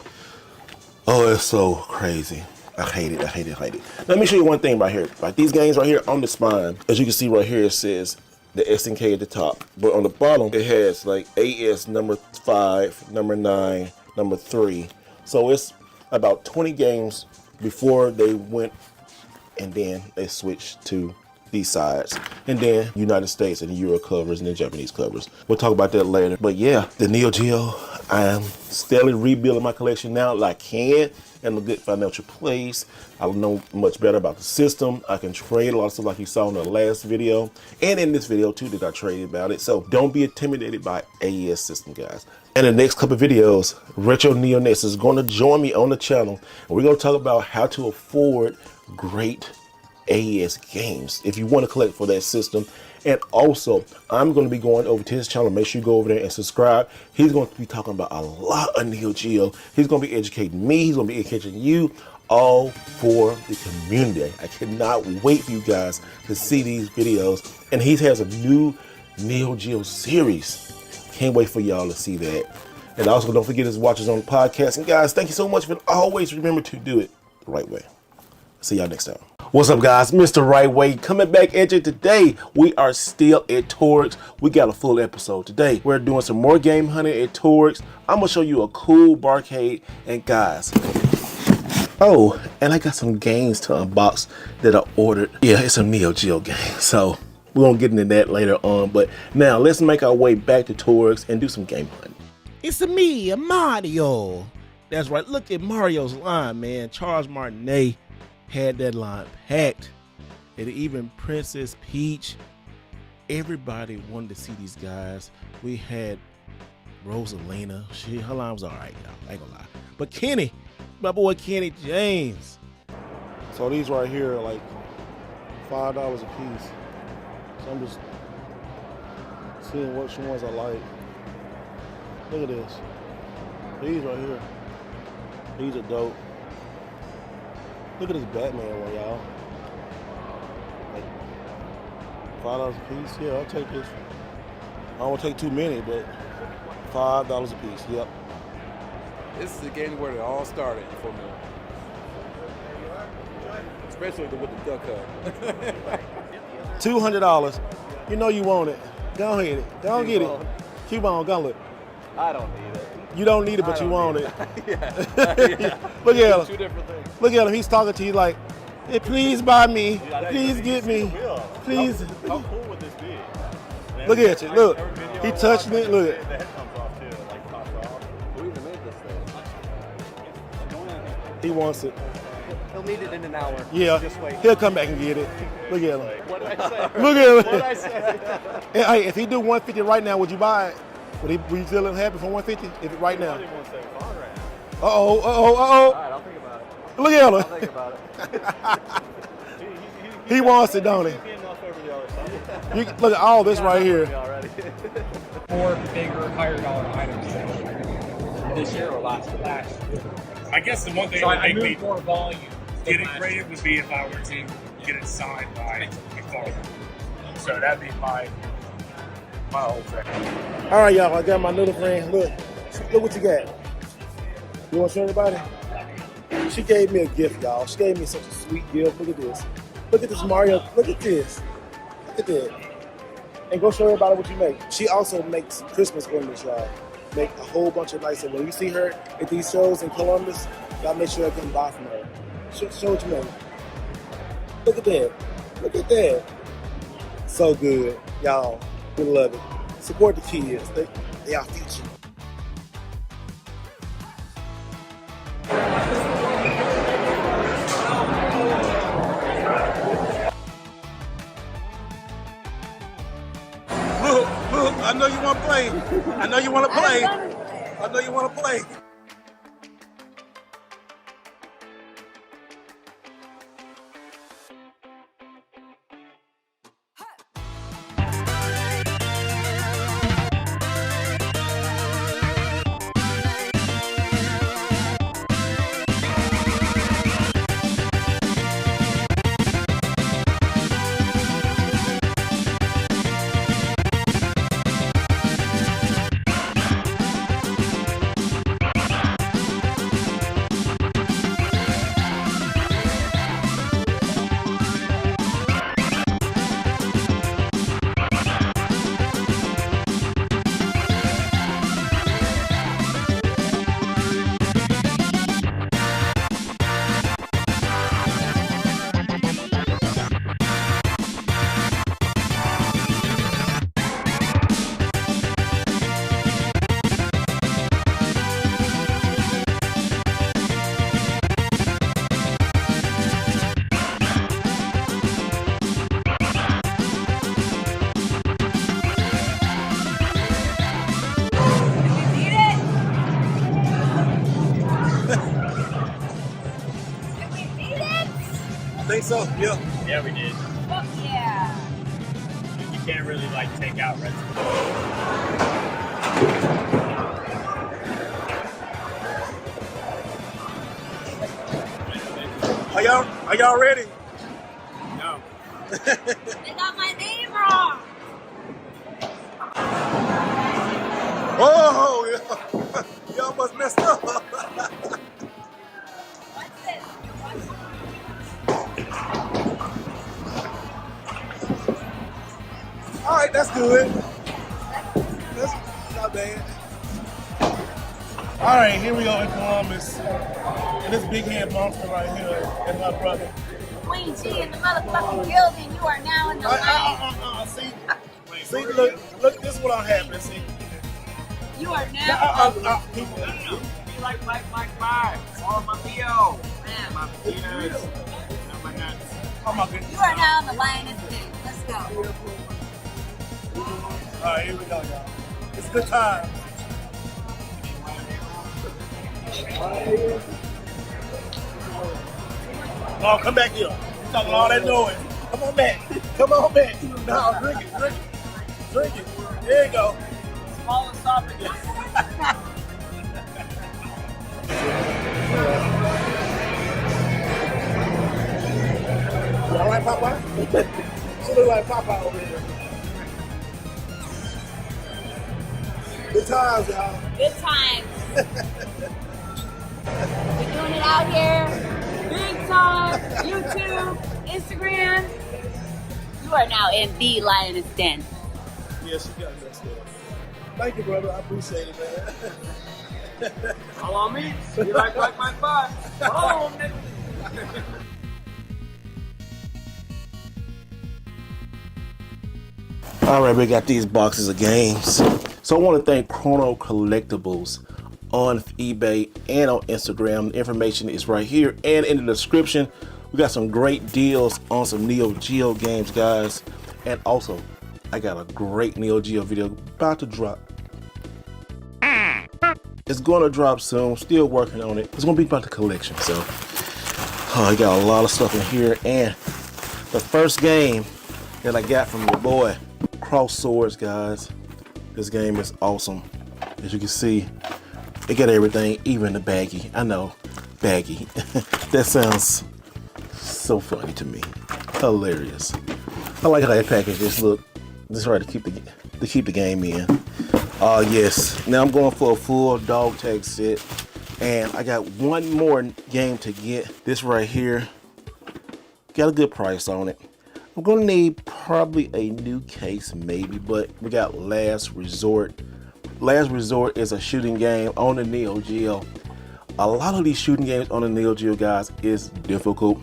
Oh, it's so crazy. I hate it, I hate it, I hate it. Let me show you one thing right here. Like these games right here on the spine, as you can see right here, it says the SNK at the top. But on the bottom, it has like AS number 5, number 9, number 3. So it's about 20 games before they went and then they switched to these sides. And then United States and the Euro covers and the Japanese covers. We'll talk about that later. But yeah, the Neo Geo, I am steadily rebuilding my collection now like I can in a good financial place. I know much better about the system. I can trade a lot of stuff like you saw in the last video. And in this video too that I traded about it. So don't be intimidated by AES system, guys. In the next couple of videos, Retro Neo Ness is going to join me on the channel. And we're going to talk about how to afford great AES games if you want to collect for that system. And also, I'm going to be going over to his channel. Make sure you go over there and subscribe. He's going to be talking about a lot of Neo Geo. He's going to be educating me. He's going to be educating you, all for the community. I cannot wait for you guys to see these videos. And he has a new Neo Geo series. Can't wait for y'all to see that. And also, don't forget to watch us on the podcast. And guys, thank you so much for always remember to do it the right way. See y'all next time. What's up, guys? Mr. Right Way coming back at you today. We are still at Torx. We got a full episode today. We're doing some more game hunting at Torx. I'm gonna show you a cool barcade. And guys, oh, and I got some games to unbox that I ordered. Yeah, it's some Neo Geo games. So we're gonna get into that later on. But now let's make our way back to Torx and do some game hunting. It's me, Mario. That's right. Look at Mario's line, man. Charles Martinet had that line packed. And even Princess Peach. Everybody wanted to see these guys. We had Rosalina. Her line was all right, y'all. I ain't gonna lie. But Kenny, my boy Kenny James. So these right here are like $5 a piece. So I'm just seeing which ones I like. Look at this. These right here. These are dope. Look at this Batman one, y'all. Like $5 a piece. Yeah, I'll take this. I don't want to take too many, but $5 a piece. Yep. This is the game where it all started for me. Especially with the duck hunt. $200. You know you want it. Go ahead. Go get it. Keep on. Go look. I don't need it. You don't need it, but you want it. Yeah. Look at him. Two different things. Look at him. He's talking to you like, hey, please buy me. Please get me. Please. How cool would this be? Look at you. Look. He touching it. Look. The head comes off too, like pops off. Who even made this thing? He wants it. He'll need it in an hour. Yeah. Just wait. He'll come back and get it. Look at him. What did I say? Look at him. What did I say? Hey, if he do 150 right now, would you buy it? Would you feel happy for 150? If right now? Uh-oh. All right, I'll think about it. Look at him. I'll think about it. He wants it, don't he? Look at all this right here. More bigger, higher dollar items this year or last year? I guess the one thing So that I would make moved me more volume. get it graded would be if I were to get it signed by a farmer. So that'd be my whole thing. All right, y'all. I got my little friend. Look what you got. You want to show everybody? She gave me a gift, y'all. She gave me such a sweet gift. Look at this. Look at this, Mario. Look at this. Look at that. And go show everybody what you make. She also makes Christmas ornaments, y'all. Make a whole bunch of nice. And when you see her at these shows in Columbus, y'all make sure I can buy from her. Show what you make. Look at that. Look at that. So good, y'all. We love it. Support the kids. They are future. Look, I know you want to play. I know you want to play. I know you want to play. Think so? Yeah. Yeah, we did. Fuck yeah. You can't really like take out red. Are y'all ready? No. They got my name wrong. Oh, y'all must messed up. What's this? All right, that's good. That's not bad. All right, here we go in Columbus. And this big head monster right here is my brother. Queen G in the motherfucking building. You are now in the line. See, look, this is what I'm having. See, You are now. Be like Mike 5. Oh, my Leo. Man, My penis. My nuts. oh my goodness. you are now in the lioness den. Let's go. All right, here we go, y'all. It's a good time. Oh, come back here. You're talking all that noise. Come on back. Come on back. No, drink it. Drink it. There you go. Small esophagus. You all right, Popeye? She look like Popeye over here. Good times, y'all. Good times. We're doing it out here. Big time. YouTube, Instagram. You are now in the lioness den. Yes, you got that stuff. Thank you, brother. I appreciate it, man. All on me. Be like Mike 5. Oh, nigga. All right, we got these boxes of games. So I want to thank Chrono Collectibles on eBay and on Instagram. The information is right here and in the description. We got some great deals on some Neo Geo games, guys. And also, I got a great Neo Geo video about to drop. It's going to drop soon. Still working on it. It's going to be about the collection. So, I got a lot of stuff in here. And the first game that I got from your boy, Cross Swords, guys. This game is awesome. As you can see, it got everything, even the baggie. I know, baggie. That sounds so funny to me. Hilarious. I like how they package this. Look, this right to keep the game in. Yes. Now I'm going for a full dog tag set, and I got one more game to get. This right here got a good price on it. I'm gonna need probably a new case, maybe, but we got Last Resort. Last Resort is a shooting game on the Neo Geo. A lot of these shooting games on the Neo Geo, guys, is difficult.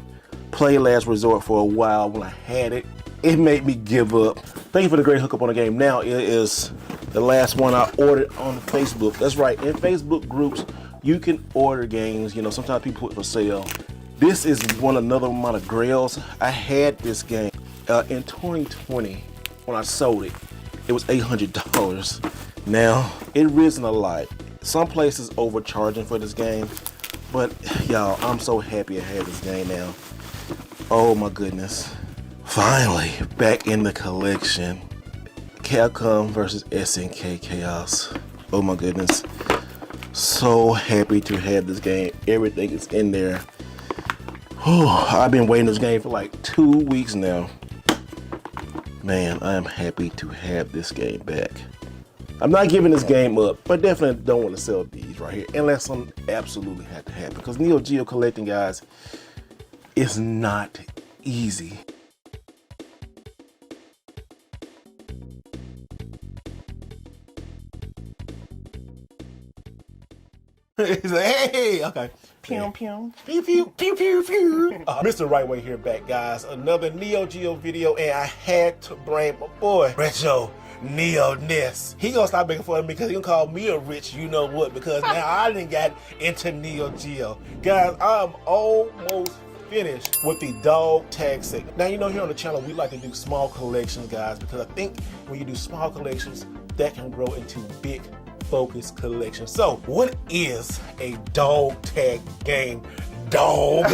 Played Last Resort for a while. When I had it, it made me give up. Thank you for the great hookup on the game. Now it is the last one I ordered on Facebook. That's right, in Facebook groups, you can order games. You know, sometimes people put it for sale. This is another one of my grails. I had this game in 2020 when I sold it. It was $800. Now it risen a lot. Some places overcharging for this game, but y'all, I'm so happy I have this game now. Oh my goodness! Finally, back in the collection. Capcom versus SNK Chaos. Oh my goodness! So happy to have this game. Everything is in there. I've been waiting this game for like 2 weeks now. Man, I am happy to have this game back. I'm not giving this game up, but definitely don't want to sell these right here unless something absolutely had to happen. Because Neo Geo collecting, guys, is not easy. He's like, hey, okay. Pew, pew. Pew, pew, pew, pew, pew. Mr. Right Way here back, guys. Another Neo Geo video, and I had to bring my boy, Retro Neo-ness. He gonna stop making fun of me because he gonna call me a rich you know what, because now I didn't get into Neo Geo. Guys, I'm almost finished with the dog tag set. Now, you know, here on the channel, we like to do small collections, guys, because I think when you do small collections, that can grow into big focus collection. So what is a dog tag game dog.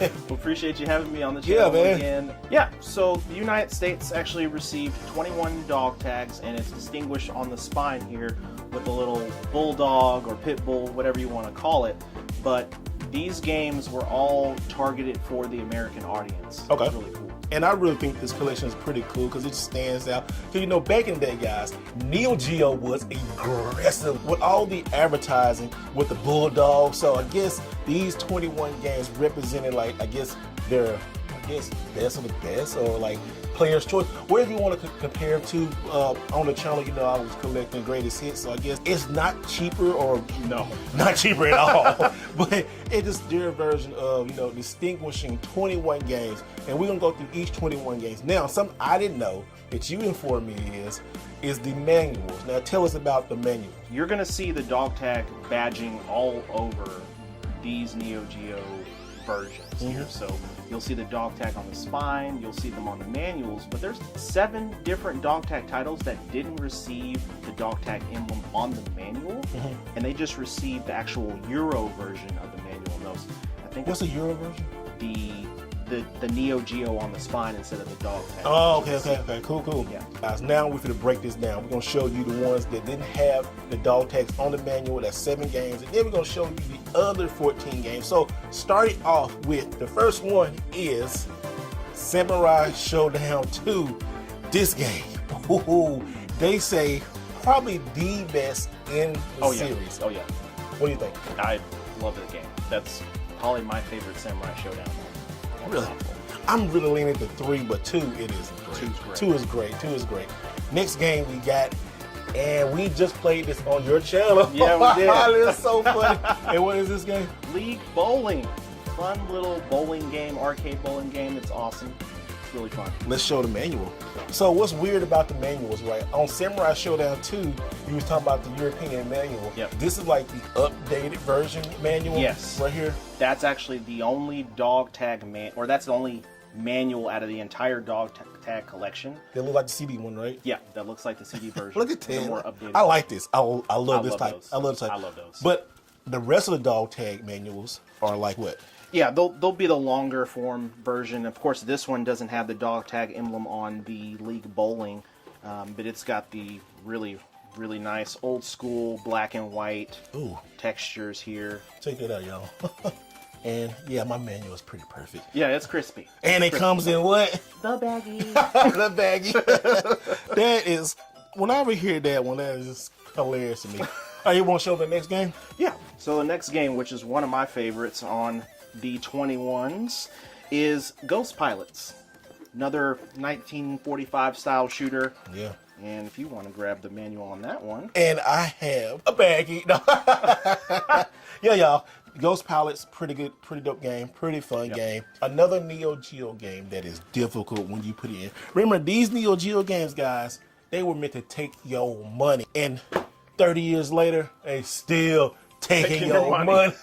We appreciate you having me on the channel man. again. Yeah, so the United States actually received 21 dog tags, and it's distinguished on the spine here with a little bulldog or pit bull, whatever you want to call it. But these games were all targeted for the American audience. Okay. It's really cool. And I really think this collection is pretty cool because it stands out. Because, you know, back in the day, guys, Neo Geo was aggressive with all the advertising with the Bulldog. So I guess these 21 games represented, like, I guess, their, best of the best, or like player's choice, whatever you want to compare to. On the channel, you know, I was collecting greatest hits, so I guess it's not cheaper, or no, not cheaper at all. But it's just their version of, you know, distinguishing 21 games, and we're gonna go through each 21 games. Now, something I didn't know that you informed me is the manuals. Now, tell us about the manual. You're gonna see the dog tag badging all over these Neo Geo versions here. So you'll see the dog tag on the spine, you'll see them on the manuals, but there's 7 different dog tag titles that didn't receive the dog tag emblem on the manual, and they just received the actual Euro version of the manual. Those, I think. What's the Euro version? The Neo Geo on the spine instead of the dog tag. Oh, okay, cool. Yeah. Guys, now we're going to break this down. We're going to show you the ones that didn't have the dog tags on the manual. That's 7 games, and then we're going to show you the other 14 games. So, starting off with the first one is Samurai Showdown 2. This game, they say probably the best in the series. Oh yeah. What do you think? I love the game. That's probably my favorite Samurai Showdown. Really? I'm really leaning to 3, but 2 it is great. 2 is great. 2 is great. Next game we got, and we just played this on your channel. Yeah, we did. It's so funny. And what is this game? League Bowling. Fun little bowling game, arcade bowling game. It's awesome. It's really fun. Let's show the manual. So what's weird about the manuals, right? On Samurai Showdown 2, you was talking about the European manual. Yep. This is like the updated version manual. Yes. Right here. That's actually the only dog tag that's the only manual out of the entire dog tag collection. They look like the CD one, right? Yeah, that looks like the CD version. Look at The that. more updated. I like this. I love this type. those. I love this type. I love those. But the rest of the dog tag manuals are like what? Yeah, they'll be the longer form version. Of course, this one doesn't have the dog tag emblem on the League Bowling, but it's got the really nice old school black and white textures here. Check it out, y'all. And yeah, my manual is pretty perfect. Yeah, it's crispy. And it comes in what? The baggie. The baggie. That is, whenever I hear that one, that is just hilarious to me. All right, you want to show the next game? Yeah. So the next game, which is one of my favorites on the 21s, is Ghost Pilots. Another 1945 style shooter. Yeah. And if you want to grab the manual on that one. And I have a baggie. No. Yeah, y'all. Ghost Pilots, pretty good, pretty dope game, pretty fun game. Another Neo Geo game that is difficult when you put it in. Remember, these Neo Geo games, guys, they were meant to take your money. And 30 years later, they still taking your money.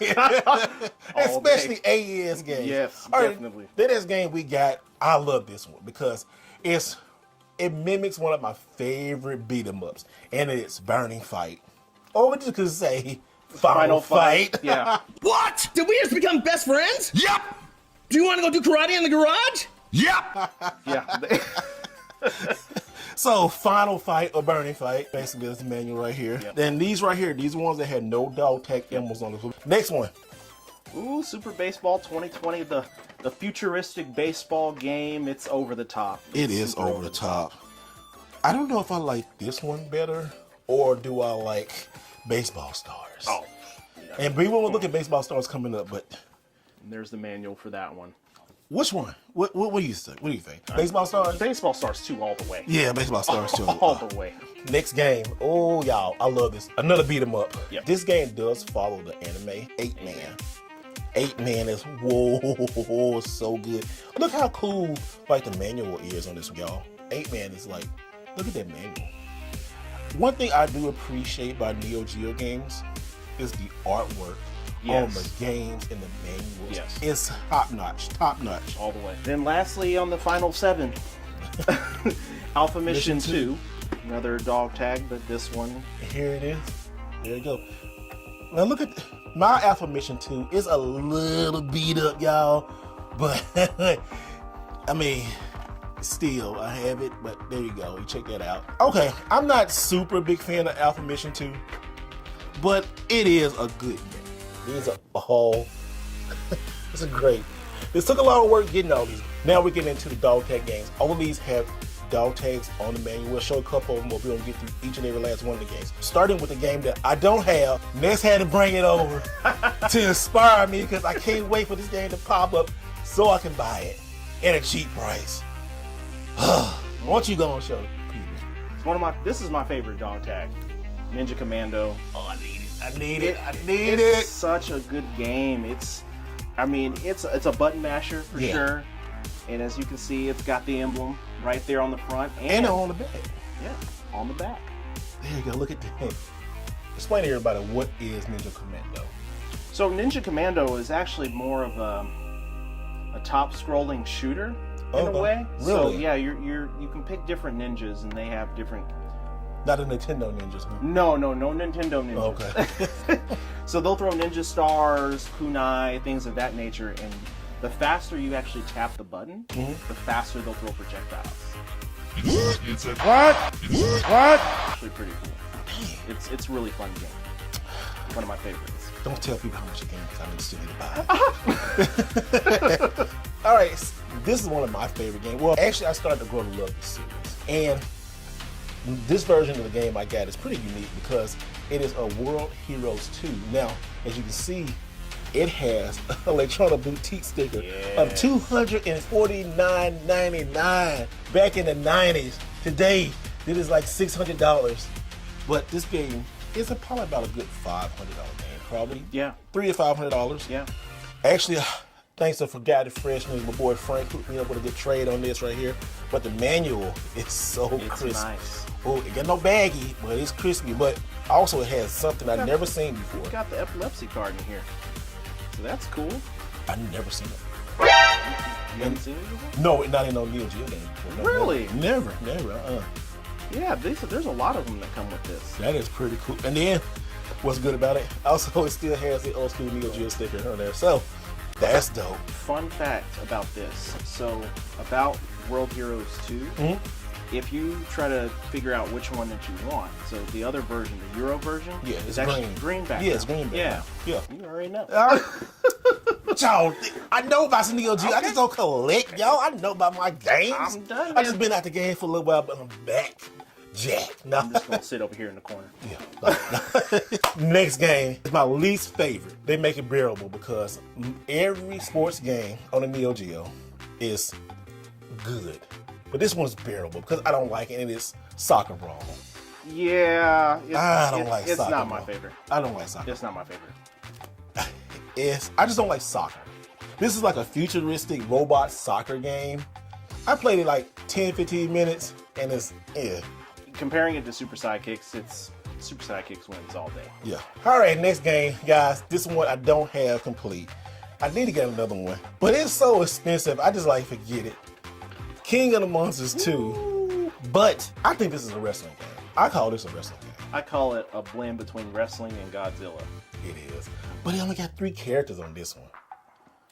Especially AES games. Yes, All right, definitely. The next game we got, I love this one because it mimics one of my favorite beat 'em ups, and it's Burning Fight. Or we just could say Final Fight. Yeah. What? Did we just become best friends? Yep. Do you want to go do karate in the garage? Yep. Yeah. So, Final Fight or Burning Fight, basically that's the manual right here. Yep. Then these right here, these are ones that had no dog tag emblems on them. Next one. Ooh, Super Baseball 2020, the futuristic baseball game. It's over the top. It is over the top. I don't know if I like this one better or do I like Baseball Stars. Oh. And we won't look at Baseball Stars coming up, but there's the manual for that one. Which one? What do you think? What do you think? Baseball Stars? Baseball Stars 2 all the way. Yeah, Baseball Stars 2. All the way. Next game. Oh, y'all, I love this. Another beat 'em up. Yep. This game does follow the anime 8-Man. 8-Man is, whoa, so good. Look how cool, like, the manual is on this one, y'all. 8-Man is like, look at that manual. One thing I do appreciate by Neo Geo games is the artwork on the games and the manuals. Yes. It's top notch. All the way. Then lastly, on the final 7, Alpha Mission 2. Another dog tag, but this one. Here it is. There you go. Now look at My Alpha Mission 2 is a little beat up, y'all, but I mean, still, I have it, but there you go. You check that out. Okay, I'm not super big fan of Alpha Mission 2, but it is a good game. These are all, it's a great. This took a lot of work getting all these. Now we're getting into the dog tag games. All of these have dog tags on the manual. We'll show a couple of them, but we're gonna get through each and every last one of the games. Starting with the game that I don't have. Ness had to bring it over to inspire me because I can't wait for this game to pop up so I can buy it at a cheap price. Why don't you go and show the people? It's one of this is my favorite dog tag. Ninja Commando. Oh, I need it. It's such a good game. It's a button masher for sure. And as you can see, it's got the emblem right there on the front. And on the back. Yeah, on the back. There you go, look at that. Explain to everybody, what is Ninja Commando? So Ninja Commando is actually more of a top-scrolling shooter in a way. Really? So yeah, you can pick different ninjas and they have different. Not a Nintendo ninjas, huh? No Nintendo ninjas. Okay. So they'll throw ninja stars, kunai, things of that nature, and the faster you actually tap the button, the faster they'll throw projectiles. What? Actually pretty cool. It's really fun game. One of my favorites. Don't tell people how much a game because I still need to buy it. All right, this is one of my favorite games. Well, actually, I started to grow to love this series. And this version of the game I got is pretty unique because it is a World Heroes 2. Now, as you can see, it has an Electronic Boutique sticker of $249.99 back in the 90s. Today, it is like $600. But this game is probably about a good $500 game, probably. Yeah. $300 to $500. Yeah. Actually, thanks to Forgotten Freshness, my boy Frank hooked me up with a good trade on this right here. But the manual is so crispy. Nice. Oh, it got no baggy, but it's crispy. But also it has something I've never seen before. You got the epilepsy card in here. So that's cool. I've never seen it. You haven't seen it before? No, not in no Neo Geo game before. No, Really? Never. Yeah, there's a lot of them that come with this. That is pretty cool. And then, what's good about it? Also, it still has the old school Neo Geo sticker on there. So, that's dope. Fun fact about this. So, about World Heroes 2, if you try to figure out which one that you want, so the other version, the Euro version, it's actually green background. Yeah, it's green background. Yeah. You already know. Y'all, I know about some Neo Geo. I just don't collect, y'all. I know about my games. I'm done, I just been out the game for a little while, but I'm back. Jack. No. I'm just going to sit over here in the corner. Yeah. Next game is my least favorite. They make it bearable because every sports game on the Neo Geo is good. But this one's bearable because I don't like it, and it's Soccer Brawl. Yeah. I don't like It's Soccer not Brawl. my favorite. I don't like soccer. It's not my favorite. I just don't like soccer. This is like a futuristic robot soccer game. I played it like 10, 15 minutes, and it's, Comparing it to Super Sidekicks, Super Sidekicks wins all day. Yeah. All right, next game, guys. This one I don't have complete. I need to get another one, but it's so expensive. I just like forget it. King of the Monsters 2, but I think this is a wrestling game. I call this a wrestling game. I call it a blend between wrestling and Godzilla. It is, but it only got 3 characters on this one.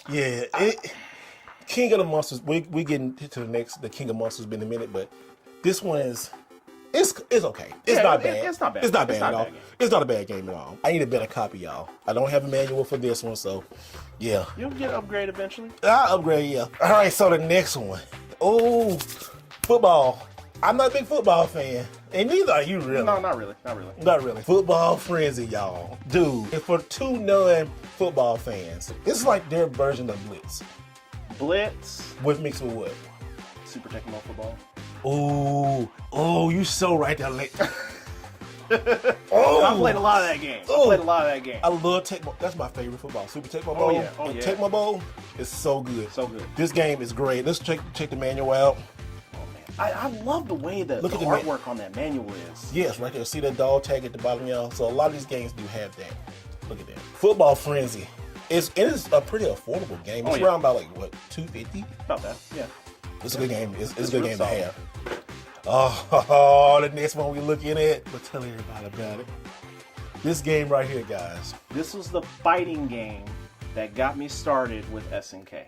Yeah, King of the Monsters. We getting to the King of Monsters in a minute, but this one is. It's okay. It's not bad. It's not bad. It's not bad It's not at all. a bad game. It's not a bad game at all. I need a better copy, y'all. I don't have a manual for this one, so yeah. You'll get an upgrade eventually. I'll upgrade, yeah. All right, so the next one. Oh, football. I'm not a big football fan, and neither are you, really. No, not really. Not really. Not really. Football Frenzy, y'all. Dude, for 2 non-football fans, it's like their version of Blitz. Blitz. With mixed with what? Super Tecmo Football. Oh, you so right there. I played a lot of that game. I love Tecmo. That's my favorite football. Super Tecmo Bowl. Oh, yeah. Tecmo Bowl is so good. So good. This game is great. Let's check the manual out. I love the way that the artwork on that manual is. Yes, right there. See that dog tag at the bottom, y'all? So a lot of these games do have that. Look at that. Football Frenzy. It is a pretty affordable game. It's around about like what, $250? About that, yeah. It's a good game. It's a good game to have. Oh, the next one we're looking at. But tell everybody about it. This game right here, guys. This was the fighting game that got me started with SNK.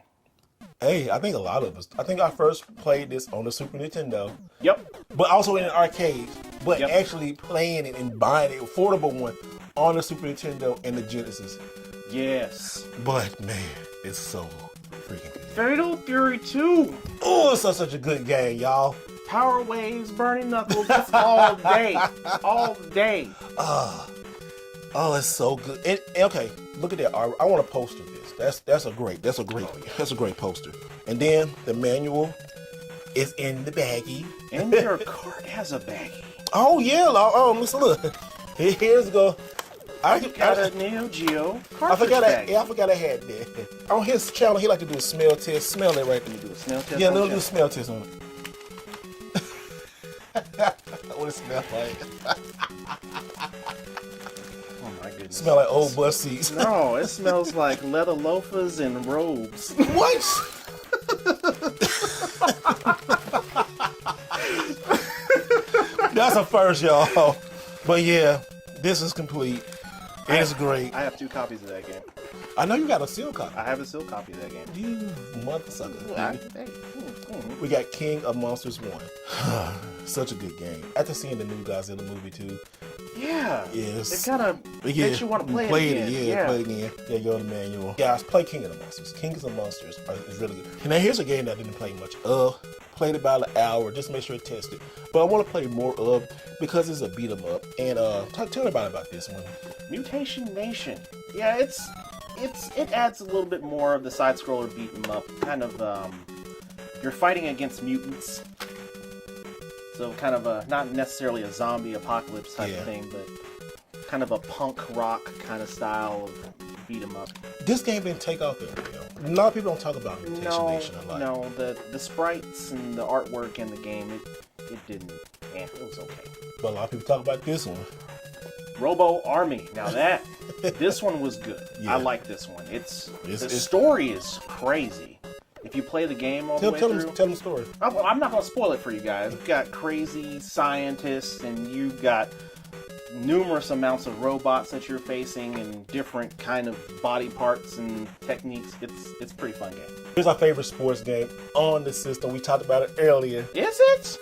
Hey, I think a lot of us. I think I first played this on the Super Nintendo. Yep. But also in an arcade. But Yep. actually playing it and buying it, affordable one, on the Super Nintendo and the Genesis. Yes. But man, it's so freaking good. Fatal Fury 2. Oh, it's such a good game, y'all. Power Waves, Burning Knuckles, that's all day. All day. Oh, it's so good. Okay, look at that. I want to poster this. That's a great poster. And then the manual is in the baggie. And your card has a baggie. Oh yeah. Listen, look. Here's go. I got a Neo Geo I forgot baggie. I forgot I had that. On his channel, he like to do a smell test. Smell it right there. Do a smell test. Yeah, do a smell test on it. What it smell like? Oh my goodness. Smell like old bus seats. No, it smells like leather loafers and robes. What? That's a first, y'all. But yeah, this is complete. It's great. I have 2 copies of that game. I know you got a sealed copy. I have a sealed copy of that game. You mother sucker. Hey. We got King of Monsters 1. Such a good game. After seeing the new Godzilla movie too. Yeah. Yes. It kind of makes you want to play it again. Play it again. Yeah, go to the manual. Guys, play King of the Monsters. King of the Monsters is really good. And now here's a game that I didn't play much of. Played about an hour, just make sure to test it. But I want to play more of because it's a beat 'em up. And tell me about this one. Mutation Nation. Yeah, it adds a little bit more of the side scroller beat 'em up. Kind of you're fighting against mutants. So kind of not necessarily a zombie apocalypse type of thing, but kind of a punk rock kind of style of beat 'em up. This game didn't take off that well. A lot of people don't talk about Mutation Nation a lot. No, the sprites and the artwork in the game, it didn't. It was okay. But a lot of people talk about this one. Robo Army. Now this one was good. Yeah. I like this one. The story is crazy. If you play the game all the way through, tell them the story. I'm not going to spoil it for you guys. You've got crazy scientists, and you've got numerous amounts of robots that you're facing, and different kind of body parts and techniques. It's a pretty fun game. Here's our favorite sports game on the system. We talked about it earlier. Is it?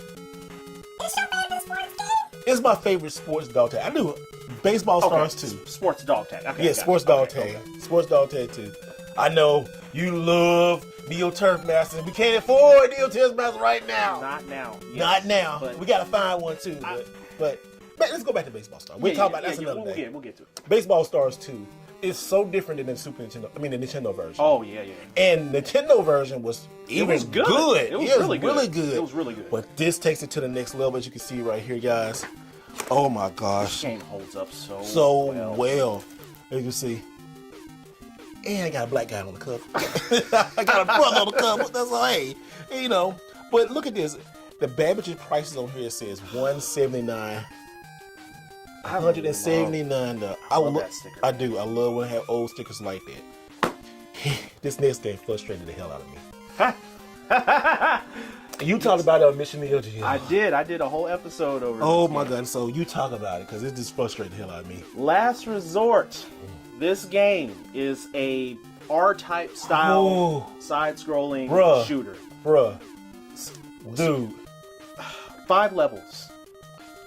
It's your favorite sports game? It's my favorite sports dog tag. I do baseball stars too. Sports dog tag. Okay, yeah, sports dog tag. Okay. Sports dog tag too. I know you love Neo Turf Masters. We can't afford Neo Turf Masters right now. Not now. Yes, not now. But we gotta find one too. But let's go back to baseball stars. We'll talk about that's another day. We'll get to it. Baseball Stars 2 is so different than the Super Nintendo. I mean, the Nintendo version. Oh yeah. And the Nintendo version was even good. It was really good. It was really good. But this takes it to the next level, as you can see right here, guys. Oh my gosh. This game holds up so well. As you can see. And I got a black guy on the cover. I got a brother on the cover. That's all. Hey, you know. But look at this. The Babbage prices on here says $179. $179. I do. I love when I have old stickers like that. This next game frustrated the hell out of me. You talked about it on Mission Neo Geo. I did a whole episode over Oh my god, so you talk about it because it just frustrated the hell out of me. Last Resort. This game is a R-type style side-scrolling shooter. Dude. 5 levels.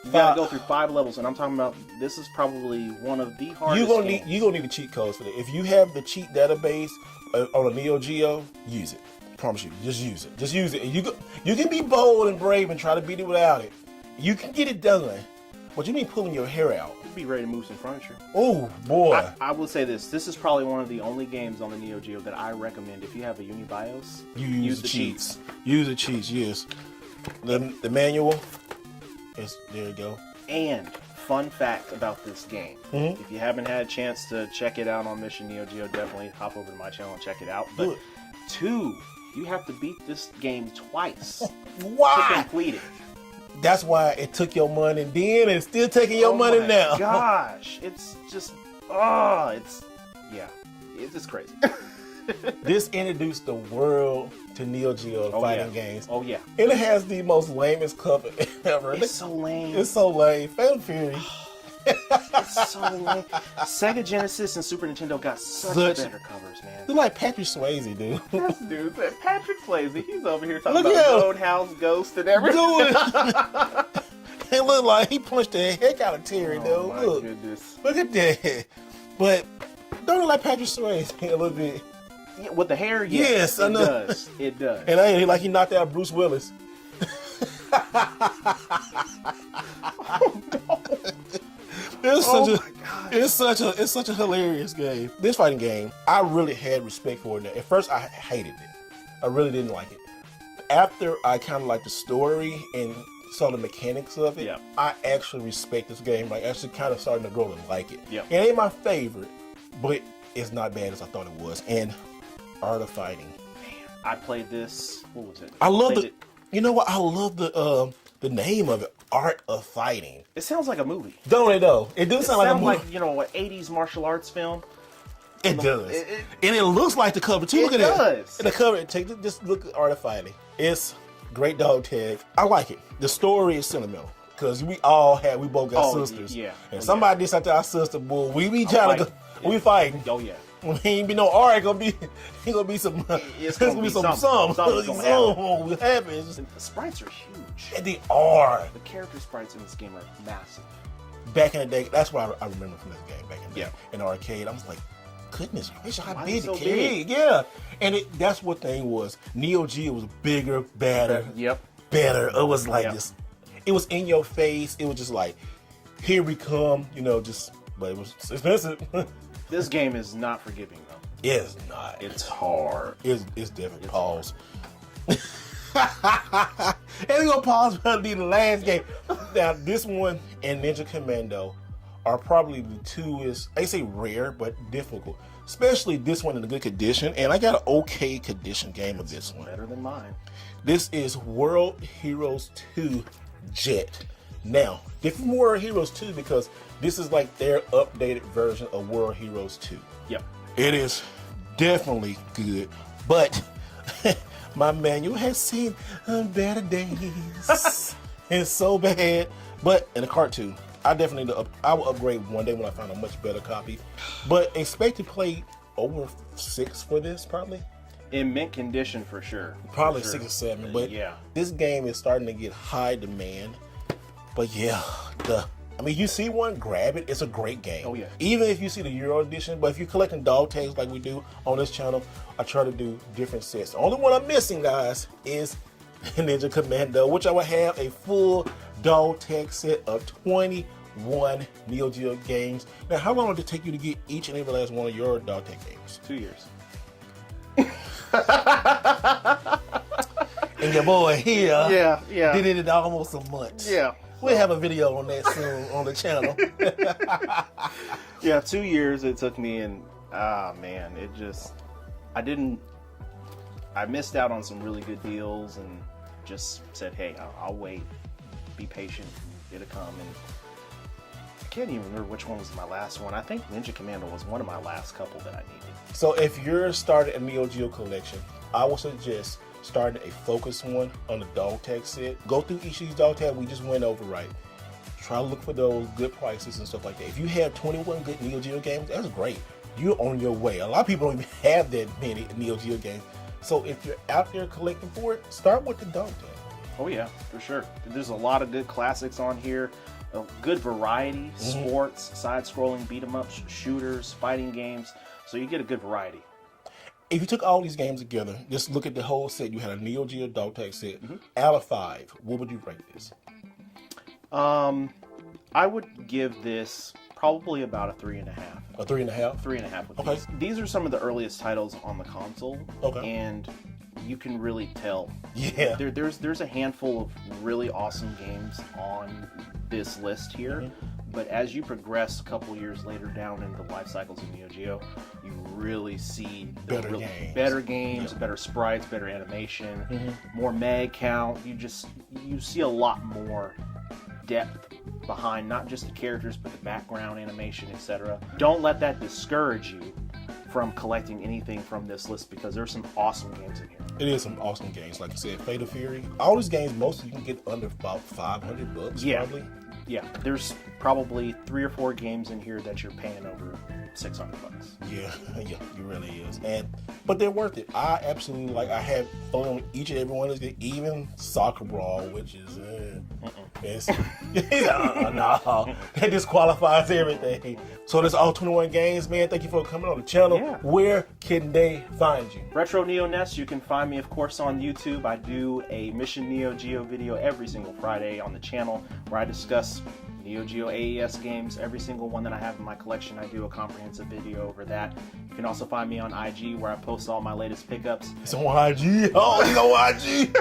You gotta go through 5 levels, and I'm talking about this is probably one of the hardest games. You're gonna need the cheat codes for that. If you have the cheat database on a Neo Geo, use it. I promise you, just use it. Just use it. And you can be bold and brave and try to beat it without it. You can get it done. But you need pulling your hair out. You'd be ready to move some furniture. Oh boy! I will say this: this is probably one of the only games on the Neo Geo that I recommend. If you have a Unibios, you use the cheats. Use the cheats. Yes. The manual. There you go. And fun fact about this game: if you haven't had a chance to check it out on Mission Neo Geo, definitely hop over to my channel and check it out. But 2, you have to beat this game twice to complete it. That's why it took your money then and still taking your money now. Gosh, it's just, it's just crazy. This introduced the world to Neo Geo fighting games. Oh yeah. And it has the most lamest cover ever. It's so lame. It's so lame. Fatal Fury. It's so lame. Sega Genesis and Super Nintendo got such better covers, man. They're like Patrick Swayze, dude. This dude said Patrick Swayze. He's over here talking Look about at him. Roadhouse Ghost and everything. It looked like he punched the heck out of Terry, dude. Oh my Look. goodness. Look at that. But don't look like Patrick Swayze a little bit. Yeah, with the hair, Yes, I it know. does. It does. And I ain't like he knocked out Bruce Willis. It's such a hilarious game. This fighting game, I really had respect for it. At first, I hated it. I really didn't like it. After I kind of liked the story and saw the mechanics of it, I actually respect this game. Like, actually kind of starting to grow and like it. Yep. It ain't my favorite, but it's not bad as I thought it was. And Art of Fighting. I played this. What was it? I love the. You know what? I love the name of it, Art of Fighting. It sounds like a movie. Don't it though? It does sound like a movie. Like, you know, an 80s martial arts film. It does. And it looks like the cover too. Look at that. It does. The cover, just look at Art of Fighting. It's great dog tag. I like it. The story is sentimental. Because we both got sisters. Yeah. And somebody decide to our sister, boy, we be trying to go, we fighting. Oh yeah. When he ain't be no art, gonna be some. It's gonna be some. Something's gonna happen. The sprites are huge. And they are. The character sprites in this game are massive. Back in the day, that's what I remember from this game. Back in the day, in the arcade, I was like, goodness gracious, how big the kid? Yeah, and that's what thing was. Neo Geo was bigger, better. Yep. Better. It was like this. It was in your face. It was just like, here we come. You know, but it was expensive. This game is not forgiving though. It's not. It's hard. It's definitely pause. And we're gonna pause for the last game. Now this one and Ninja Commando are probably the two I say rare but difficult. Especially this one in a good condition. And I got an okay condition game of this one. Better than mine. This is World Heroes 2 Jet. Now, different from World Heroes 2 because this is like their updated version of World Heroes 2. Yep. It is definitely good, but my manual has seen better days. It's so bad, but in a cartoon, I will upgrade one day when I find a much better copy. But expect to play over 6 for this, probably. In mint condition for sure. Probably 6 or 7, but this game is starting to get high demand. But yeah, you see one, grab it. It's a great game. Oh yeah. Even if you see the Euro edition, but if you're collecting dog tags like we do on this channel, I try to do different sets. The only one I'm missing, guys, is Ninja Commando, which I will have a full dog tag set of 21 Neo Geo games. Now, how long did it take you to get each and every last one of your dog tag games? 2 years. And your boy here did it in almost a month. Yeah. We'll have a video on that soon on the channel. Yeah, 2 years it took me, and man, I missed out on some really good deals and just said, hey, I'll wait, be patient, it'll come. And I can't even remember which one was my last one. I think Ninja Commando was one of my last couple that I needed. So if you're starting a Neo Geo collection, I would suggest starting a focus one on the dog tag set. Go through each of these dog tags we just went over, right? Try to look for those good prices and stuff like that. If you have 21 good Neo Geo games, that's great. You're on your way. A lot of people don't even have that many Neo Geo games. So if you're out there collecting for it, start with the dog tag. Oh yeah, for sure. There's a lot of good classics on here. A good variety, sports, side-scrolling beat-em-ups, shooters, fighting games. So you get a good variety. If you took all these games together, just look at the whole set. You had a Neo Geo dog tag set. Out of 5, what would you rate this? I would give this probably about a 3.5. A 3.5? 3.5. Okay. These are some of the earliest titles on the console. Okay. And you can really tell. Yeah. There's a handful of really awesome games on this list here. But as you progress a couple years later down in the life cycles of Neo Geo, you really see better games, better sprites, better animation, more mag count. You see a lot more depth behind not just the characters but the background animation, etc. Don't let that discourage you from collecting anything from this list because there's some awesome games in here. It is some awesome games, like you said, Fatal Fury. All these games, most of you can get under about $500 probably. Yeah, there's probably 3 or 4 games in here that you're paying over $600. Yeah, yeah, it really is. But they're worth it. I absolutely I have fun on each and every one of these. Even Soccer Brawl, which is it's no, that disqualifies everything. So there's all 21 games, man. Thank you for coming on the channel. Yeah. Where can they find you? Retro Neo Nest, you can find me, of course, on YouTube. I do a Mission Neo Geo video every single Friday on the channel where I discuss Neo Geo AES games, every single one that I have in my collection. I do a comprehensive video over that. You can also find me on IG where I post all my latest pickups. It's on IG. Oh, he's on IG.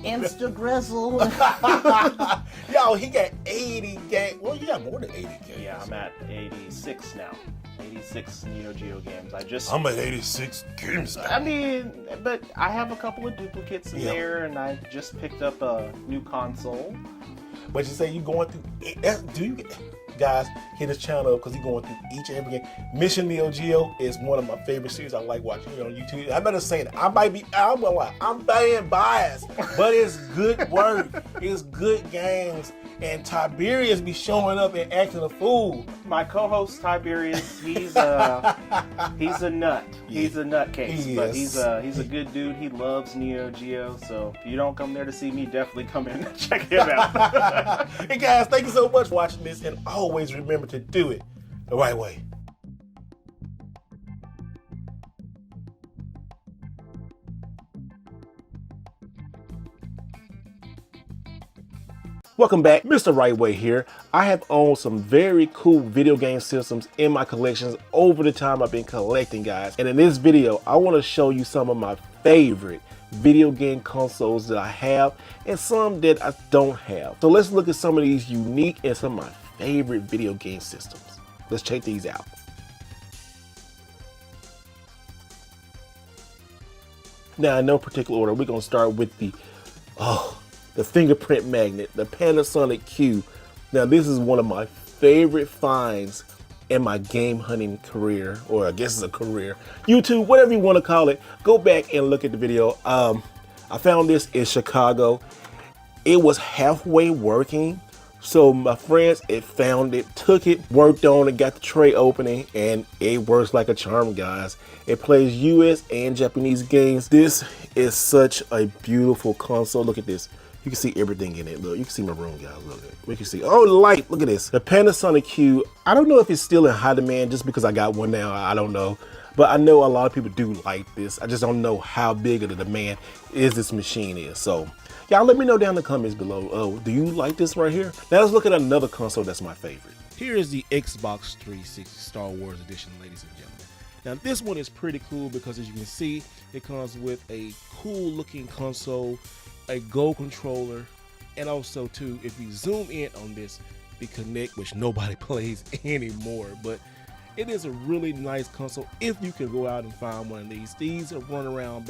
Insta-grizzle. Yo, he got 80 games. Well, you got more than 80 games. Yeah, I'm at 86 now. 86 Neo Geo games. I'm at 86 games. I mean, but I have a couple of duplicates in there, and I just picked up a new console. But you say you going through, do you guys hit his channel because he's going through each and every game. Mission Neo Geo is one of my favorite series. I like watching it on YouTube. I'm not saying I'm gonna lie, I'm being biased, but it's good work. It's good games. And Tiberius be showing up and acting a fool. My co-host Tiberius, he's a nut. He's a nutcase, but he's a good dude. He loves Neo Geo, so if you don't come there to see me, definitely come in and check him out. Hey guys, thank you so much for watching this, and always remember to do it the right way. Welcome back, Mr. Right Way here. I have owned some very cool video game systems in my collections over the time I've been collecting, guys. And in this video, I want to show you some of my favorite video game consoles that I have and some that I don't have. So let's look at some of these unique and some of my favorite video game systems. Let's check these out. Now, in no particular order, we're going to start with the fingerprint magnet, the Panasonic Q. Now, this is one of my favorite finds in my game hunting career, or I guess it's a career. YouTube, whatever you want to call it, go back and look at the video. I found this in Chicago. It was halfway working. So my friends found it, took it, worked on it, got the tray opening, and it works like a charm, guys. It plays US and Japanese games. This is such a beautiful console. Look at this. You can see everything in it. Look, you can see my room, guys. Look at it. We can see, oh, light. Look at this. The Panasonic Q. I don't know if it's still in high demand just because I got one now. I don't know. But I know a lot of people do like this. I just don't know how big of the demand this machine is. So, y'all let me know down in the comments below. Oh, do you like this right here? Now let's look at another console that's my favorite. Here is the Xbox 360 Star Wars Edition, ladies and gentlemen. Now this one is pretty cool because as you can see, it comes with a cool looking console, a Go controller, and also too, if you zoom in on this, the Kinect, which nobody plays anymore, but it is a really nice console if you can go out and find one of these. These are running around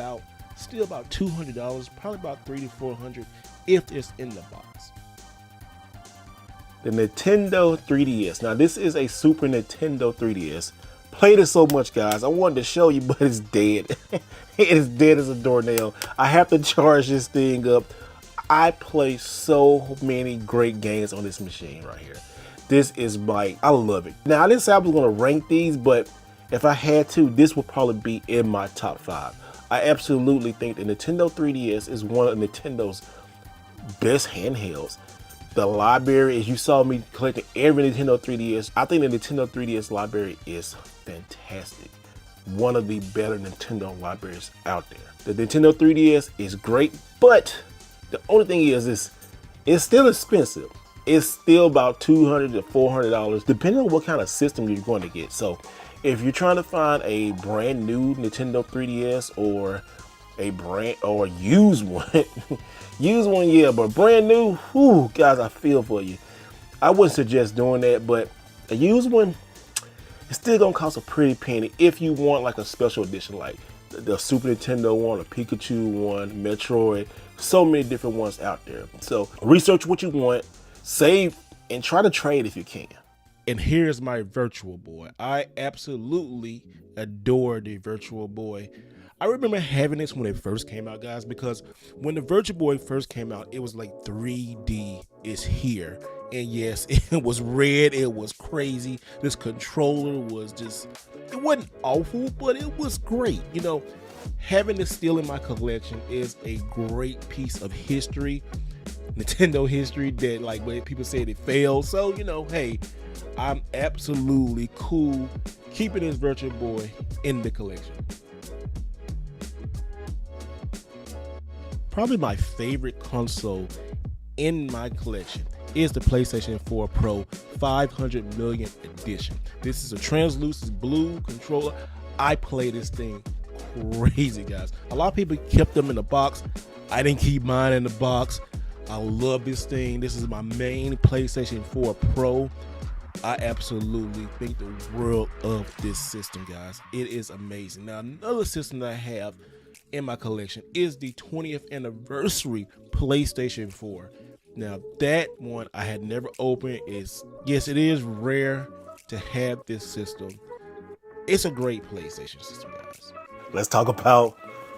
still about $200, probably about $300 to $400 if it's in the box. The Nintendo 3DS. Now this is a Super Nintendo 3DS. Played it so much, guys. I wanted to show you, but it's dead. It is dead as a doornail. I have to charge this thing up. I play so many great games on this machine right here. This is I love it. Now, I didn't say I was gonna rank these, but if I had to, this would probably be in my top 5. I absolutely think the Nintendo 3DS is one of Nintendo's best handhelds. The library, as you saw me collecting every Nintendo 3DS, I think the Nintendo 3DS library is fantastic. One of the better Nintendo libraries out there. The Nintendo 3DS is great, but the only thing is it's still expensive. It's still about $200 to $400, depending on what kind of system you're going to get. So if you're trying to find a brand new Nintendo 3DS or a used one, used one, yeah, but brand new, whew, guys, I feel for you. I wouldn't suggest doing that, but a used one, it's still gonna cost a pretty penny if you want like a special edition, like the Super Nintendo one, a Pikachu one, Metroid, so many different ones out there. So research what you want, save, and try to trade if you can. And here's my Virtual Boy. I absolutely adore the Virtual Boy. I remember having this when it first came out, guys, because when the Virtual Boy first came out, it was like 3D is here. And yes, it was red, it was crazy. This controller was just, it wasn't awful, but it was great. You know, having this still in my collection is a great piece of history, Nintendo history, that like when people said it failed. So, you know, hey, I'm absolutely cool keeping this Virtual Boy in the collection. Probably my favorite console in my collection is the PlayStation 4 Pro 500 million edition. This is a translucent blue controller. I play this thing crazy, guys. A lot of people kept them in the box. I didn't keep mine in the box. I love this thing. This is my main PlayStation 4 Pro. I absolutely think the world of this system, guys. It is amazing. Now, another system that I have in my collection is the 20th anniversary PlayStation 4. Now, that one I had never opened. Yes, it is rare to have this system. It's a great PlayStation system, guys. Let's talk about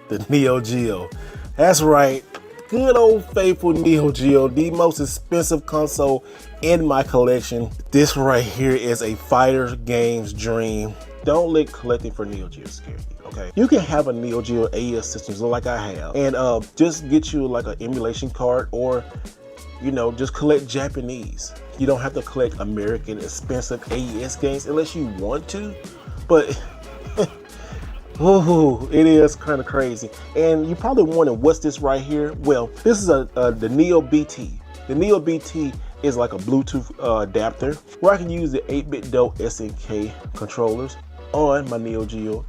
the Neo Geo. That's right. Good old faithful Neo Geo, the most expensive console in my collection. This right here is a fighter game's dream. Don't let collecting for Neo Geo scare you, okay? You can have a Neo Geo AES system like I have, and just get you like an emulation card, or you know, just collect Japanese. You don't have to collect American expensive AES games unless you want to, but ooh, it is kind of crazy. And you probably wondering, what's this right here? Well, this is the Neo BT. The Neo BT is like a Bluetooth adapter where I can use the 8-bit DO SNK controllers on my Neo Geo,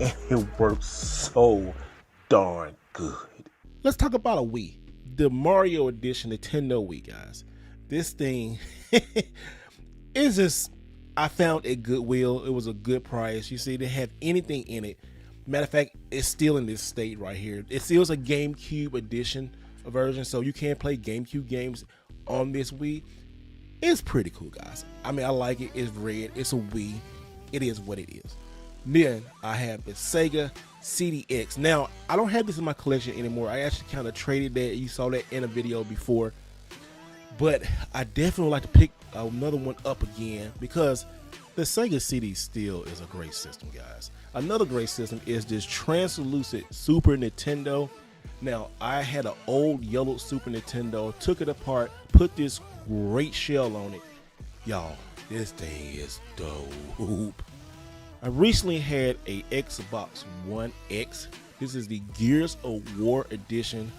and it works so darn good. Let's talk about a Wii. The Mario Edition Nintendo Wii, guys. This thing is just, I found at Goodwill. It was a good price. You see, they have anything in it. Matter of fact, it's still in this state right here. It still is a GameCube edition version, so you can play GameCube games on this Wii. It's pretty cool, guys. I mean, I like it. It's red. It's a Wii. It is what it is. Then I have the Sega CDX. Now, I don't have this in my collection anymore. I actually kind of traded that. You saw that in a video before. But I definitely like to pick another one up again, because the Sega CD still is a great system, guys. Another great system is this translucent Super Nintendo. Now, I had an old yellow Super Nintendo, took it apart, put this great shell on it. Y'all, this thing is dope. I recently had a Xbox One X. This is the Gears of War edition.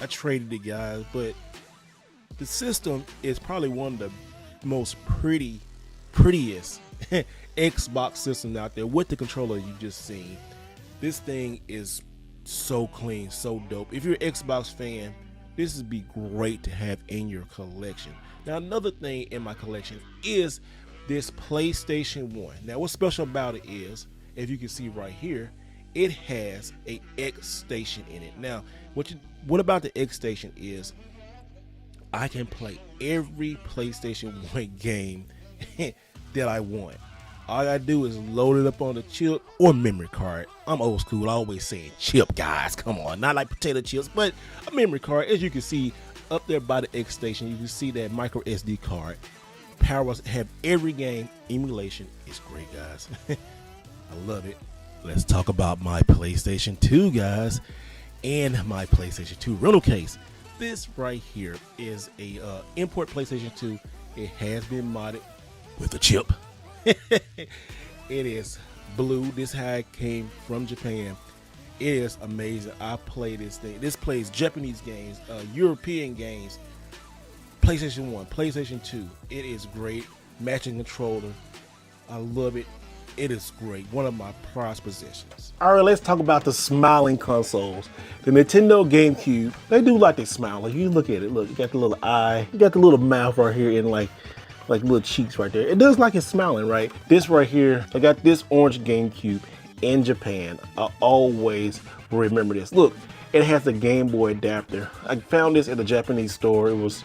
I traded it, guys, but the system is probably one of the most prettiest Xbox systems out there with the controller you just seen. This thing is so clean, so dope. If you're an Xbox fan, this would be great to have in your collection. Now, another thing in my collection is this PlayStation 1. Now, what's special about it is, if you can see right here, it has a X station in it. Now, what about the X station is, I can play every PlayStation 1 game that I want. All I gotta do is load it up on the chip or memory card. I'm old school, I always saying chip, guys. Come on, not like potato chips, but a memory card. As you can see up there by the X station, you can see that micro SD card. Powers have every game. Emulation is great, guys. I love it. Let's talk about my PlayStation 2, guys, and my PlayStation 2 rental case. This right here is a import PlayStation 2. It has been modded with a chip. It is blue. This is how it came from Japan. It is amazing. I play this thing. This plays Japanese games, European games, PlayStation 1, PlayStation 2. It is great. Matching controller. I love it. It is great. One of my prized possessions. All right, let's talk about the smiling consoles. The Nintendo GameCube, they do like they smile. Like, you look at it, look, you got the little eye, you got the little mouth right here, and like little cheeks right there. It does like it's smiling, right? This right here, I got this orange GameCube in Japan. I always remember this. Look, it has the Game Boy adapter. I found this at a Japanese store. It was,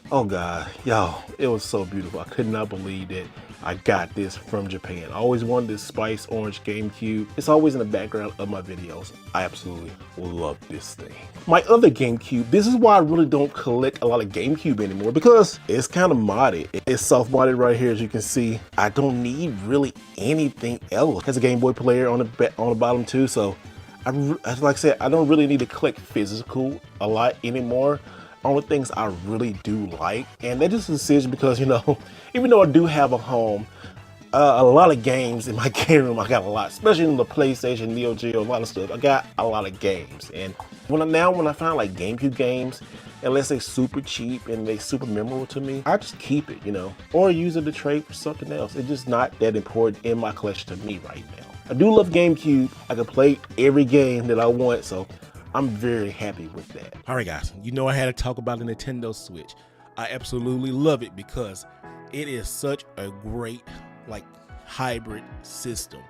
oh God, y'all, it was so beautiful. I could not believe that I got this from Japan. I always wanted this Spice Orange GameCube. It's always in the background of my videos. I absolutely love this thing. My other GameCube, this is why I really don't collect a lot of GameCube anymore, because it's kind of modded. It's soft modded right here, as you can see. I don't need really anything else. It has a Game Boy player on the bottom too, so like I said, I don't really need to collect physical a lot anymore. Only things I really do like, and that's just a decision because, you know, even though I do have a home, a lot of games in my game room, I got a lot, especially in the PlayStation, Neo Geo, a lot of stuff. I got a lot of games, and when I find like GameCube games, unless they're super cheap and they super memorable to me, I just keep it, you know, or use it to trade for something else. It's just not that important in my collection to me right now. I do love GameCube. I can play every game that I want, so I'm very happy with that. All right, guys, you know I had to talk about the Nintendo Switch. I absolutely love it because it is such a great, like, hybrid system.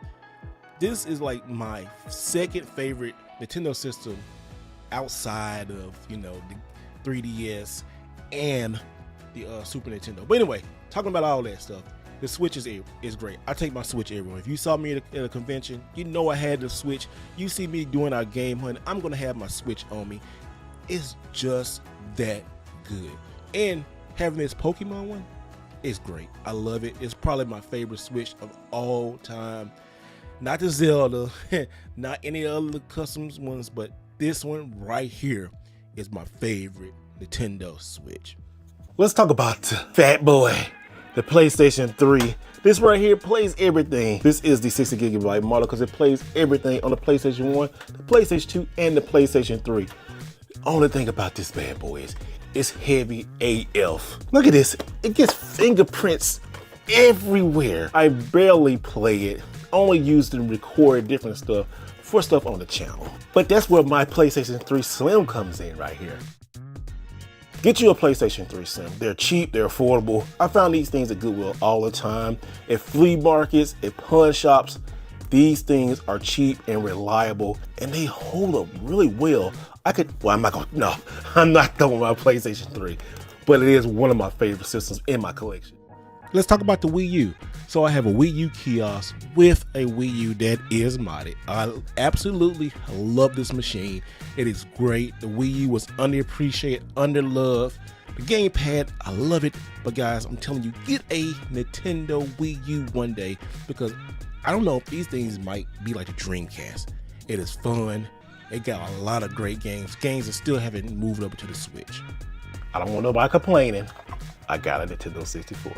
This is like my second favorite Nintendo system outside of, you know, the 3DS and the Super Nintendo. But anyway, talking about all that stuff, the Switch is great. I take my Switch everywhere. If you saw me at a convention, you know I had the Switch. You see me doing our game hunt, I'm gonna have my Switch on me. It's just that good. And having this Pokemon one is great. I love it. It's probably my favorite Switch of all time. Not the Zelda, not any other custom ones, but this one right here is my favorite Nintendo Switch. Let's talk about the fat boy, the PlayStation 3. This right here plays everything. This is the 60 gigabyte model because it plays everything on the PlayStation 1, the PlayStation 2, and the PlayStation 3. The only thing about this bad boy is it's heavy AF. Look at this. It gets fingerprints everywhere. I barely play it. Only use it to record different stuff for stuff on the channel. But that's where my PlayStation 3 Slim comes in right here. Get you a PlayStation 3 Slim. They're cheap, they're affordable. I found these things at Goodwill all the time. At flea markets, at pawn shops. These things are cheap and reliable, and they hold up really well. I'm not done with my PlayStation 3, but it is one of my favorite systems in my collection. Let's talk about the Wii U. So I have a Wii U kiosk with a Wii U that is modded. I absolutely love this machine. It is great. The Wii U was underappreciated, underloved. The gamepad, I love it. But guys, I'm telling you, get a Nintendo Wii U one day, because I don't know if these things might be like the Dreamcast. It is fun. It got a lot of great games that still haven't moved over to the Switch. I don't want nobody complaining. I got a Nintendo 64.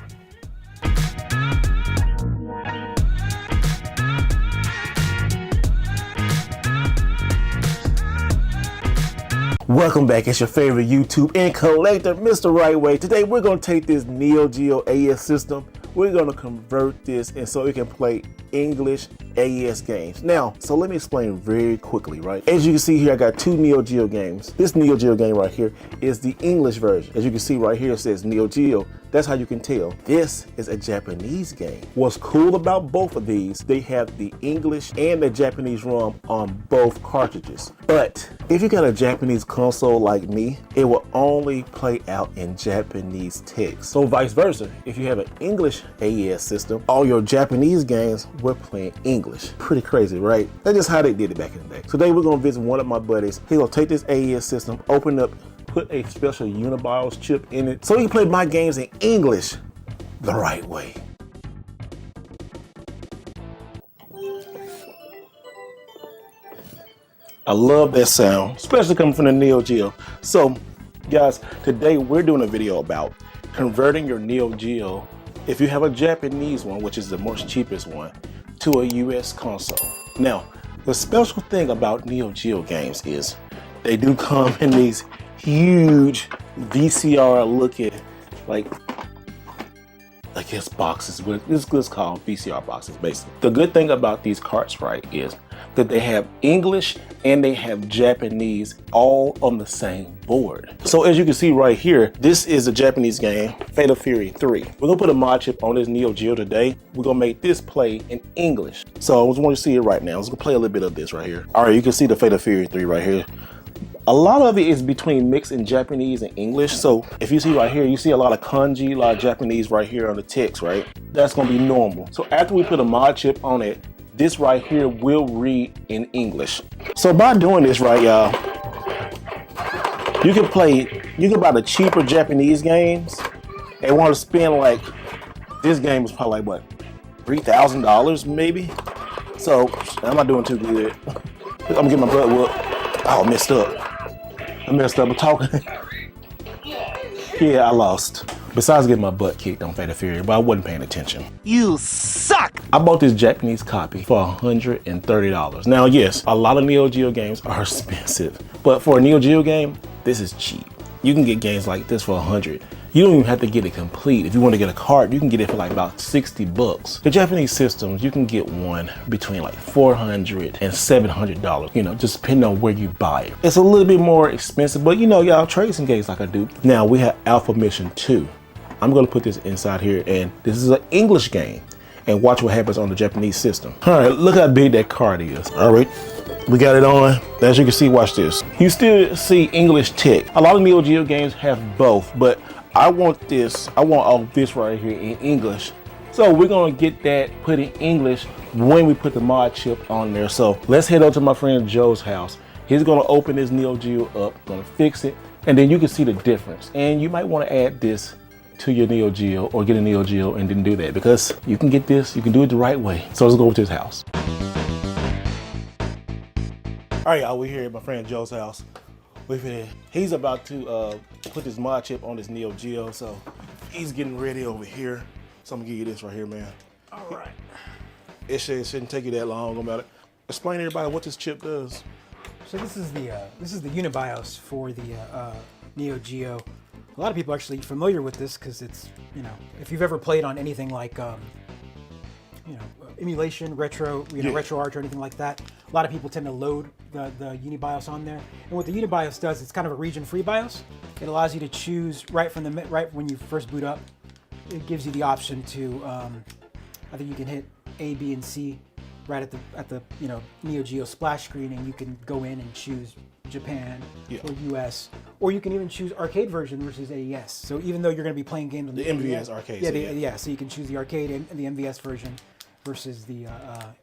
Welcome back. It's your favorite YouTube and collector, Mr. Right Way. Today we're going to take this Neo Geo AES system. We're going to convert this and so it can play English AES games. Now, so let me explain very quickly, right? As you can see here, I got two Neo Geo games. This Neo Geo game right here is the English version. As you can see right here, it says Neo Geo. That's how you can tell. This is a Japanese game. What's cool about both of these, they have the English and the Japanese ROM on both cartridges. But if you got a Japanese console like me, it will only play out in Japanese text. So vice versa, if you have an English AES system, all your Japanese games will play English. Pretty crazy, right? That's just how they did it back in the day. Today we're gonna visit one of my buddies. He's gonna take this AES system, open up, put a special Unibios chip in it so you can play my games in English the right way. I love that sound, especially coming from the Neo Geo. So guys, today we're doing a video about converting your Neo Geo, if you have a Japanese one, which is the most cheapest one, to a US console. Now, the special thing about Neo Geo games is they do come in these huge VCR looking, I guess boxes, but it's called VCR boxes basically. The good thing about these carts, right, is that they have English and they have Japanese all on the same board. So as you can see right here, this is a Japanese game, Fatal Fury 3. We're gonna put a mod chip on this Neo Geo today. We're gonna make this play in English. So I just want you to see it right now. Let's go play a little bit of this right here. All right, you can see the Fatal Fury 3 right here. a lot of it is between mixing Japanese and English. So if you see right here, you see a lot of kanji, a lot of Japanese right here on the text, right? That's gonna be normal. So after we put a mod chip on it, this right here will read in English. So by doing this, right, y'all, you can buy the cheaper Japanese games and want to spend like, this game is probably like what, $3,000 maybe? So I'm not doing too good. I'm gonna get my butt whooped. Oh, I messed up. I'm talking. Yeah, I lost. Besides getting my butt kicked on Fatal Fury, but I wasn't paying attention. You suck! I bought this Japanese copy for $130. Now, yes, a lot of Neo Geo games are expensive, but for a Neo Geo game, this is cheap. You can get games like this for $100. You don't even have to get it complete. If you want to get a cart, you can get it for like about $60. The Japanese systems, you can get one between like $400 and $700, you know, just depending on where you buy it. It's a little bit more expensive, but you know, y'all trade some games like I do. Now we have Alpha Mission 2. I'm gonna put this inside here, and this is an English game. And watch what happens on the Japanese system. All right, look how big that card is. All right, we got it on. As you can see, watch this. You still see English text. A lot of Neo Geo games have both, but I want all this right here in English. So we're gonna get that put in English when we put the mod chip on there. So let's head over to my friend Joe's house. He's gonna open this Neo Geo up, gonna fix it, and then you can see the difference. And you might wanna add this to your Neo Geo or get a Neo Geo and then do that, because you can get this, you can do it the right way. So let's go over to his house. All right, y'all, we're here at my friend Joe's house. He's about to put this mod chip on this Neo Geo, so he's getting ready over here. So I'm gonna give you this right here, man. All right. It shouldn't take you that long about it. Explain to everybody what this chip does. So this is the Unibios for the Neo Geo. A lot of people are actually familiar with this because it's, you know, if you've ever played on anything like, you know, emulation, retro, RetroArch or anything like that, a lot of people tend to load the Unibios on there. And what the Unibios does, it's kind of a region-free BIOS. It allows you to choose right when you first boot up. It gives you the option to, I think you can hit A, B, and C right at the you know, Neo Geo splash screen, and you can go in and choose Japan or US, or you can even choose arcade version versus AES. So even though you're going to be playing games on the MVS arcade, so you can choose the arcade and the MVS version versus the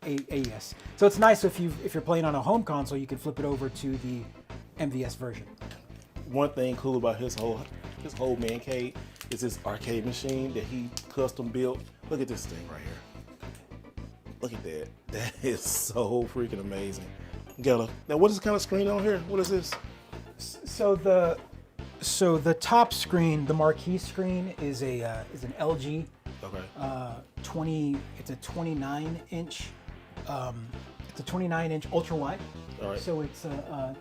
AES. So it's nice if you're playing on a home console, you can flip it over to the MVS version. One thing cool about his whole man cave is this arcade machine that he custom built. Look at this thing right here. Look at that. That is so freaking amazing. Now what is the kind of screen on here? What is this? So the top screen, the marquee screen, is an LG. Okay. It's a 29 inch. It's a 29 inch ultra wide. All right. So it's a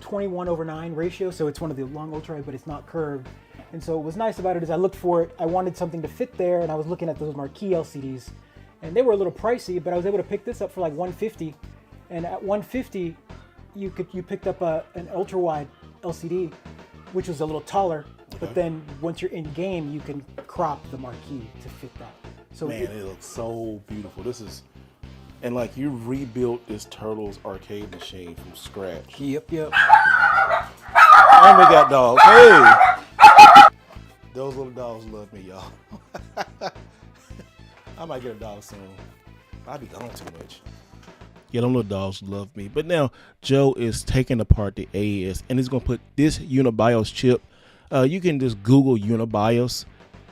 21/9 ratio. So it's one of the long ultra wide, but it's not curved. And so what was nice about it is I looked for it. I wanted something to fit there, and I was looking at those marquee LCDs, and they were a little pricey, but I was able to pick this up for like $150. And at $150, you picked up an ultra wide LCD, which was a little taller. Okay. But then once you're in game, you can crop the marquee to fit that. So man, it looks so beautiful. And like you rebuilt this Turtles arcade machine from scratch. Yep. And we got dogs. Hey, those little dogs love me, y'all. I might get a dog soon. I'll be gone too much. Yeah, them little dogs love me. But now Joe is taking apart the AES and he's gonna put this Unibios chip. You can just Google Unibios.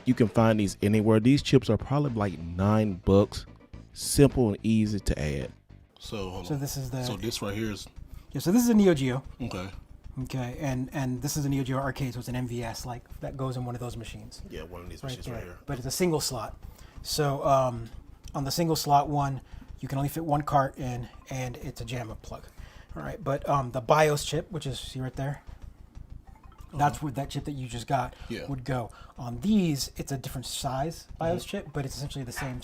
You can find these anywhere. These chips are probably like $9. Simple and easy to add. So this is so this right here is. Yeah, so this is a Neo Geo. Okay, and this is a Neo Geo arcade, so it's an MVS, like that goes in one of those machines. Yeah, one of these machines right here. But it's a single slot. So on the single slot one, you can only fit one cart in, and it's a JAMA plug. All right, but the BIOS chip, which is see right there, that's where that chip that you just got would go. On these, it's a different size BIOS chip, but it's essentially the same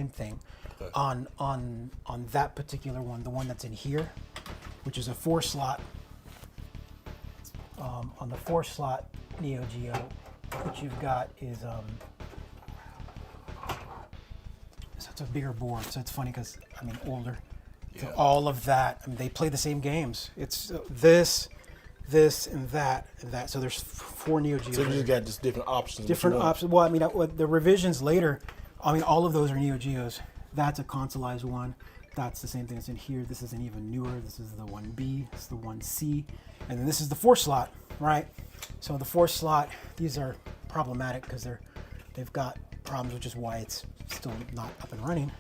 thing. Okay. On that particular one, the one that's in here, which is a 4-slot. On the 4-slot Neo Geo, what you've got is so it's a bigger board. So it's funny because older. So all of that, I mean, they play the same games. It's this, and that, and that. So there's 4 Neo Geos. So you just got just different options. Different options. Well, I mean, the revisions later, I mean, all of those are Neo Geos. That's a consoleized one. That's the same thing that's in here. This is an even newer. This is the 1B. This is the 1C. And then this is the 4 slot, right? So the 4 slot, these are problematic because they've got problems, which is why it's still not up and running,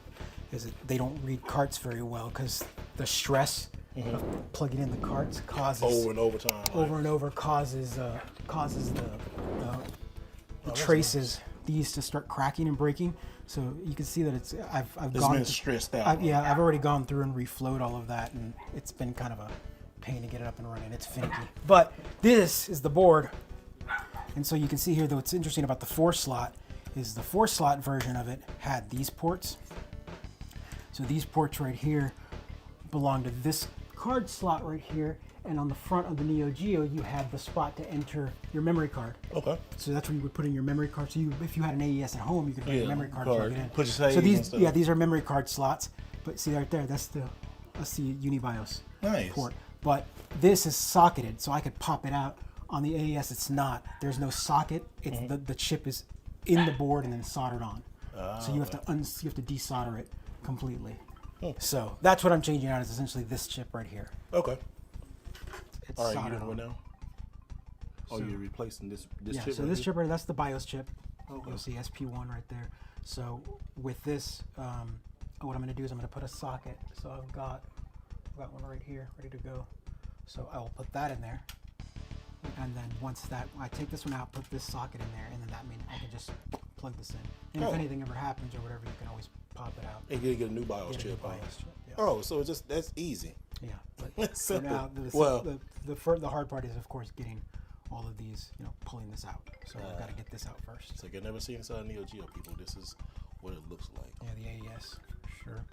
is that they don't read carts very well because the stress of plugging in the carts causes over and over time. Over and over causes the traces, these to start cracking and breaking. So you can see that it's I've been stressed out. I've already gone through and reflowed all of that, and it's been kind of a pain to get it up and running. It's finicky. But this is the board, and so you can see here that what's interesting about the 4 slot is the 4 slot version of it had these ports. So these ports right here belong to this card slot right here, and on the front of the Neo Geo you have the spot to enter your memory card. Okay. So that's where you would put in your memory card. So if you had an AES at home, you could put your memory card, plug it in. Put your so these are memory card slots. But see right there, that's the UniBIOS port. But this is socketed, so I could pop it out. On the AES, it's not. There's no socket. It's the chip is in the board and then soldered on. So you have to desolder it completely. So that's what I'm changing out, is essentially this chip right here. Okay. It's all right, you soldered doing on. what now? Oh, you're replacing this yeah, chip. So right this here? chip right, that's the BIOS chip. Okay. You'll see SP1 right there. So with this, what I'm going to do is I'm going to put a socket. So I've got one right here, ready to go. So I will put that in there. And then once I take this one out, put this socket in there, and then that means I can just plug this in. And if anything ever happens or whatever, you can always pop it out. And you get a new BIOS chip. Yeah. Oh, so that's easy. Yeah. But That's simple. now, the hard part is, of course, getting all of these, pulling this out. So I've got to get this out first. So you've never seen inside Neo Geo, people. This is what it looks like. Yeah, the AES, sure.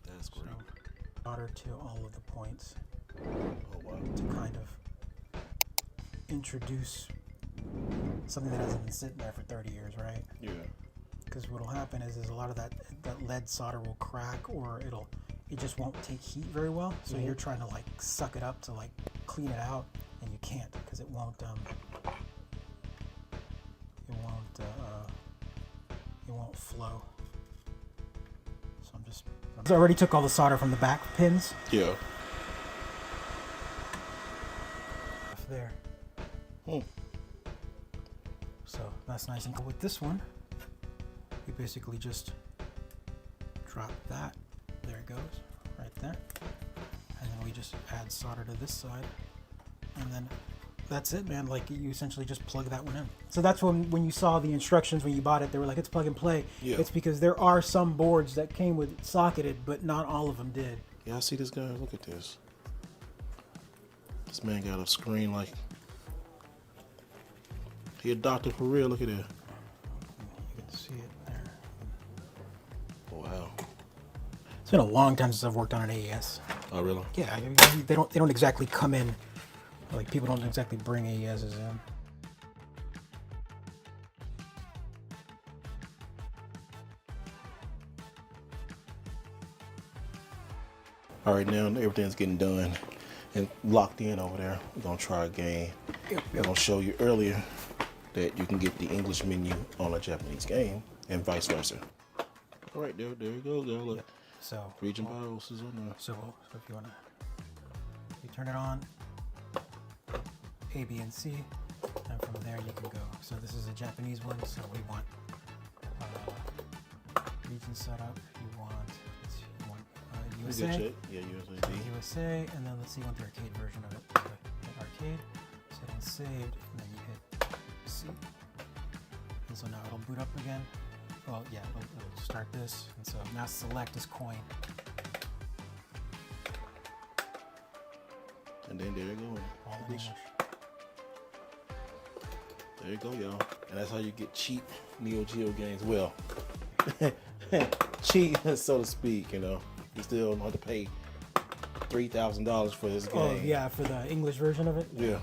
That's great. Solder to all of the points. Oh, wow. To kind of introduce something that hasn't been sitting there for 30 years, right? Yeah. Because what'll happen is a lot of that lead solder will crack, or it just won't take heat very well. So you're trying to suck it up to clean it out, and you can't because it won't flow. So I already took all the solder from the back pins. Yeah. There. So that's nice and cool. With this one, we basically just drop that. There it goes, right there. And then we just add solder to this side. And then that's it, man. You essentially just plug that one in. So that's when you saw the instructions when you bought it, they were like, it's plug and play. Yeah. It's because there are some boards that came with it socketed, but not all of them did. Yeah, I see this guy. Look at this. This man got a screen he a doctor for real. Look at that. You can see it there. Wow. It's been a long time since I've worked on an AES. Oh, really? Yeah, I mean, they don't exactly come in. People don't exactly bring AESs in. All right, now everything's getting done and locked in over there. We're gonna try a game. I'm gonna show you earlier that you can get the English menu on a Japanese game and vice versa. All right, there you go, girl. Look. So region BIOS is on there. So if you wanna, you turn it on, A, B, and C, and from there you can go. So this is a Japanese one, so we want region setup. You want USA. Yeah, USA, and then let's see, you want the arcade version of it. So hit arcade, set and saved, and then you hit C. And so now it'll boot up again. Well, yeah, it'll start this, and so now select is coin. And then there you go. All in English. There you go, y'all. And that's how you get cheap Neo Geo games. Well, cheap, so to speak, You still don't have to pay $3,000 for this game. Oh, yeah, for the English version of it? Yeah.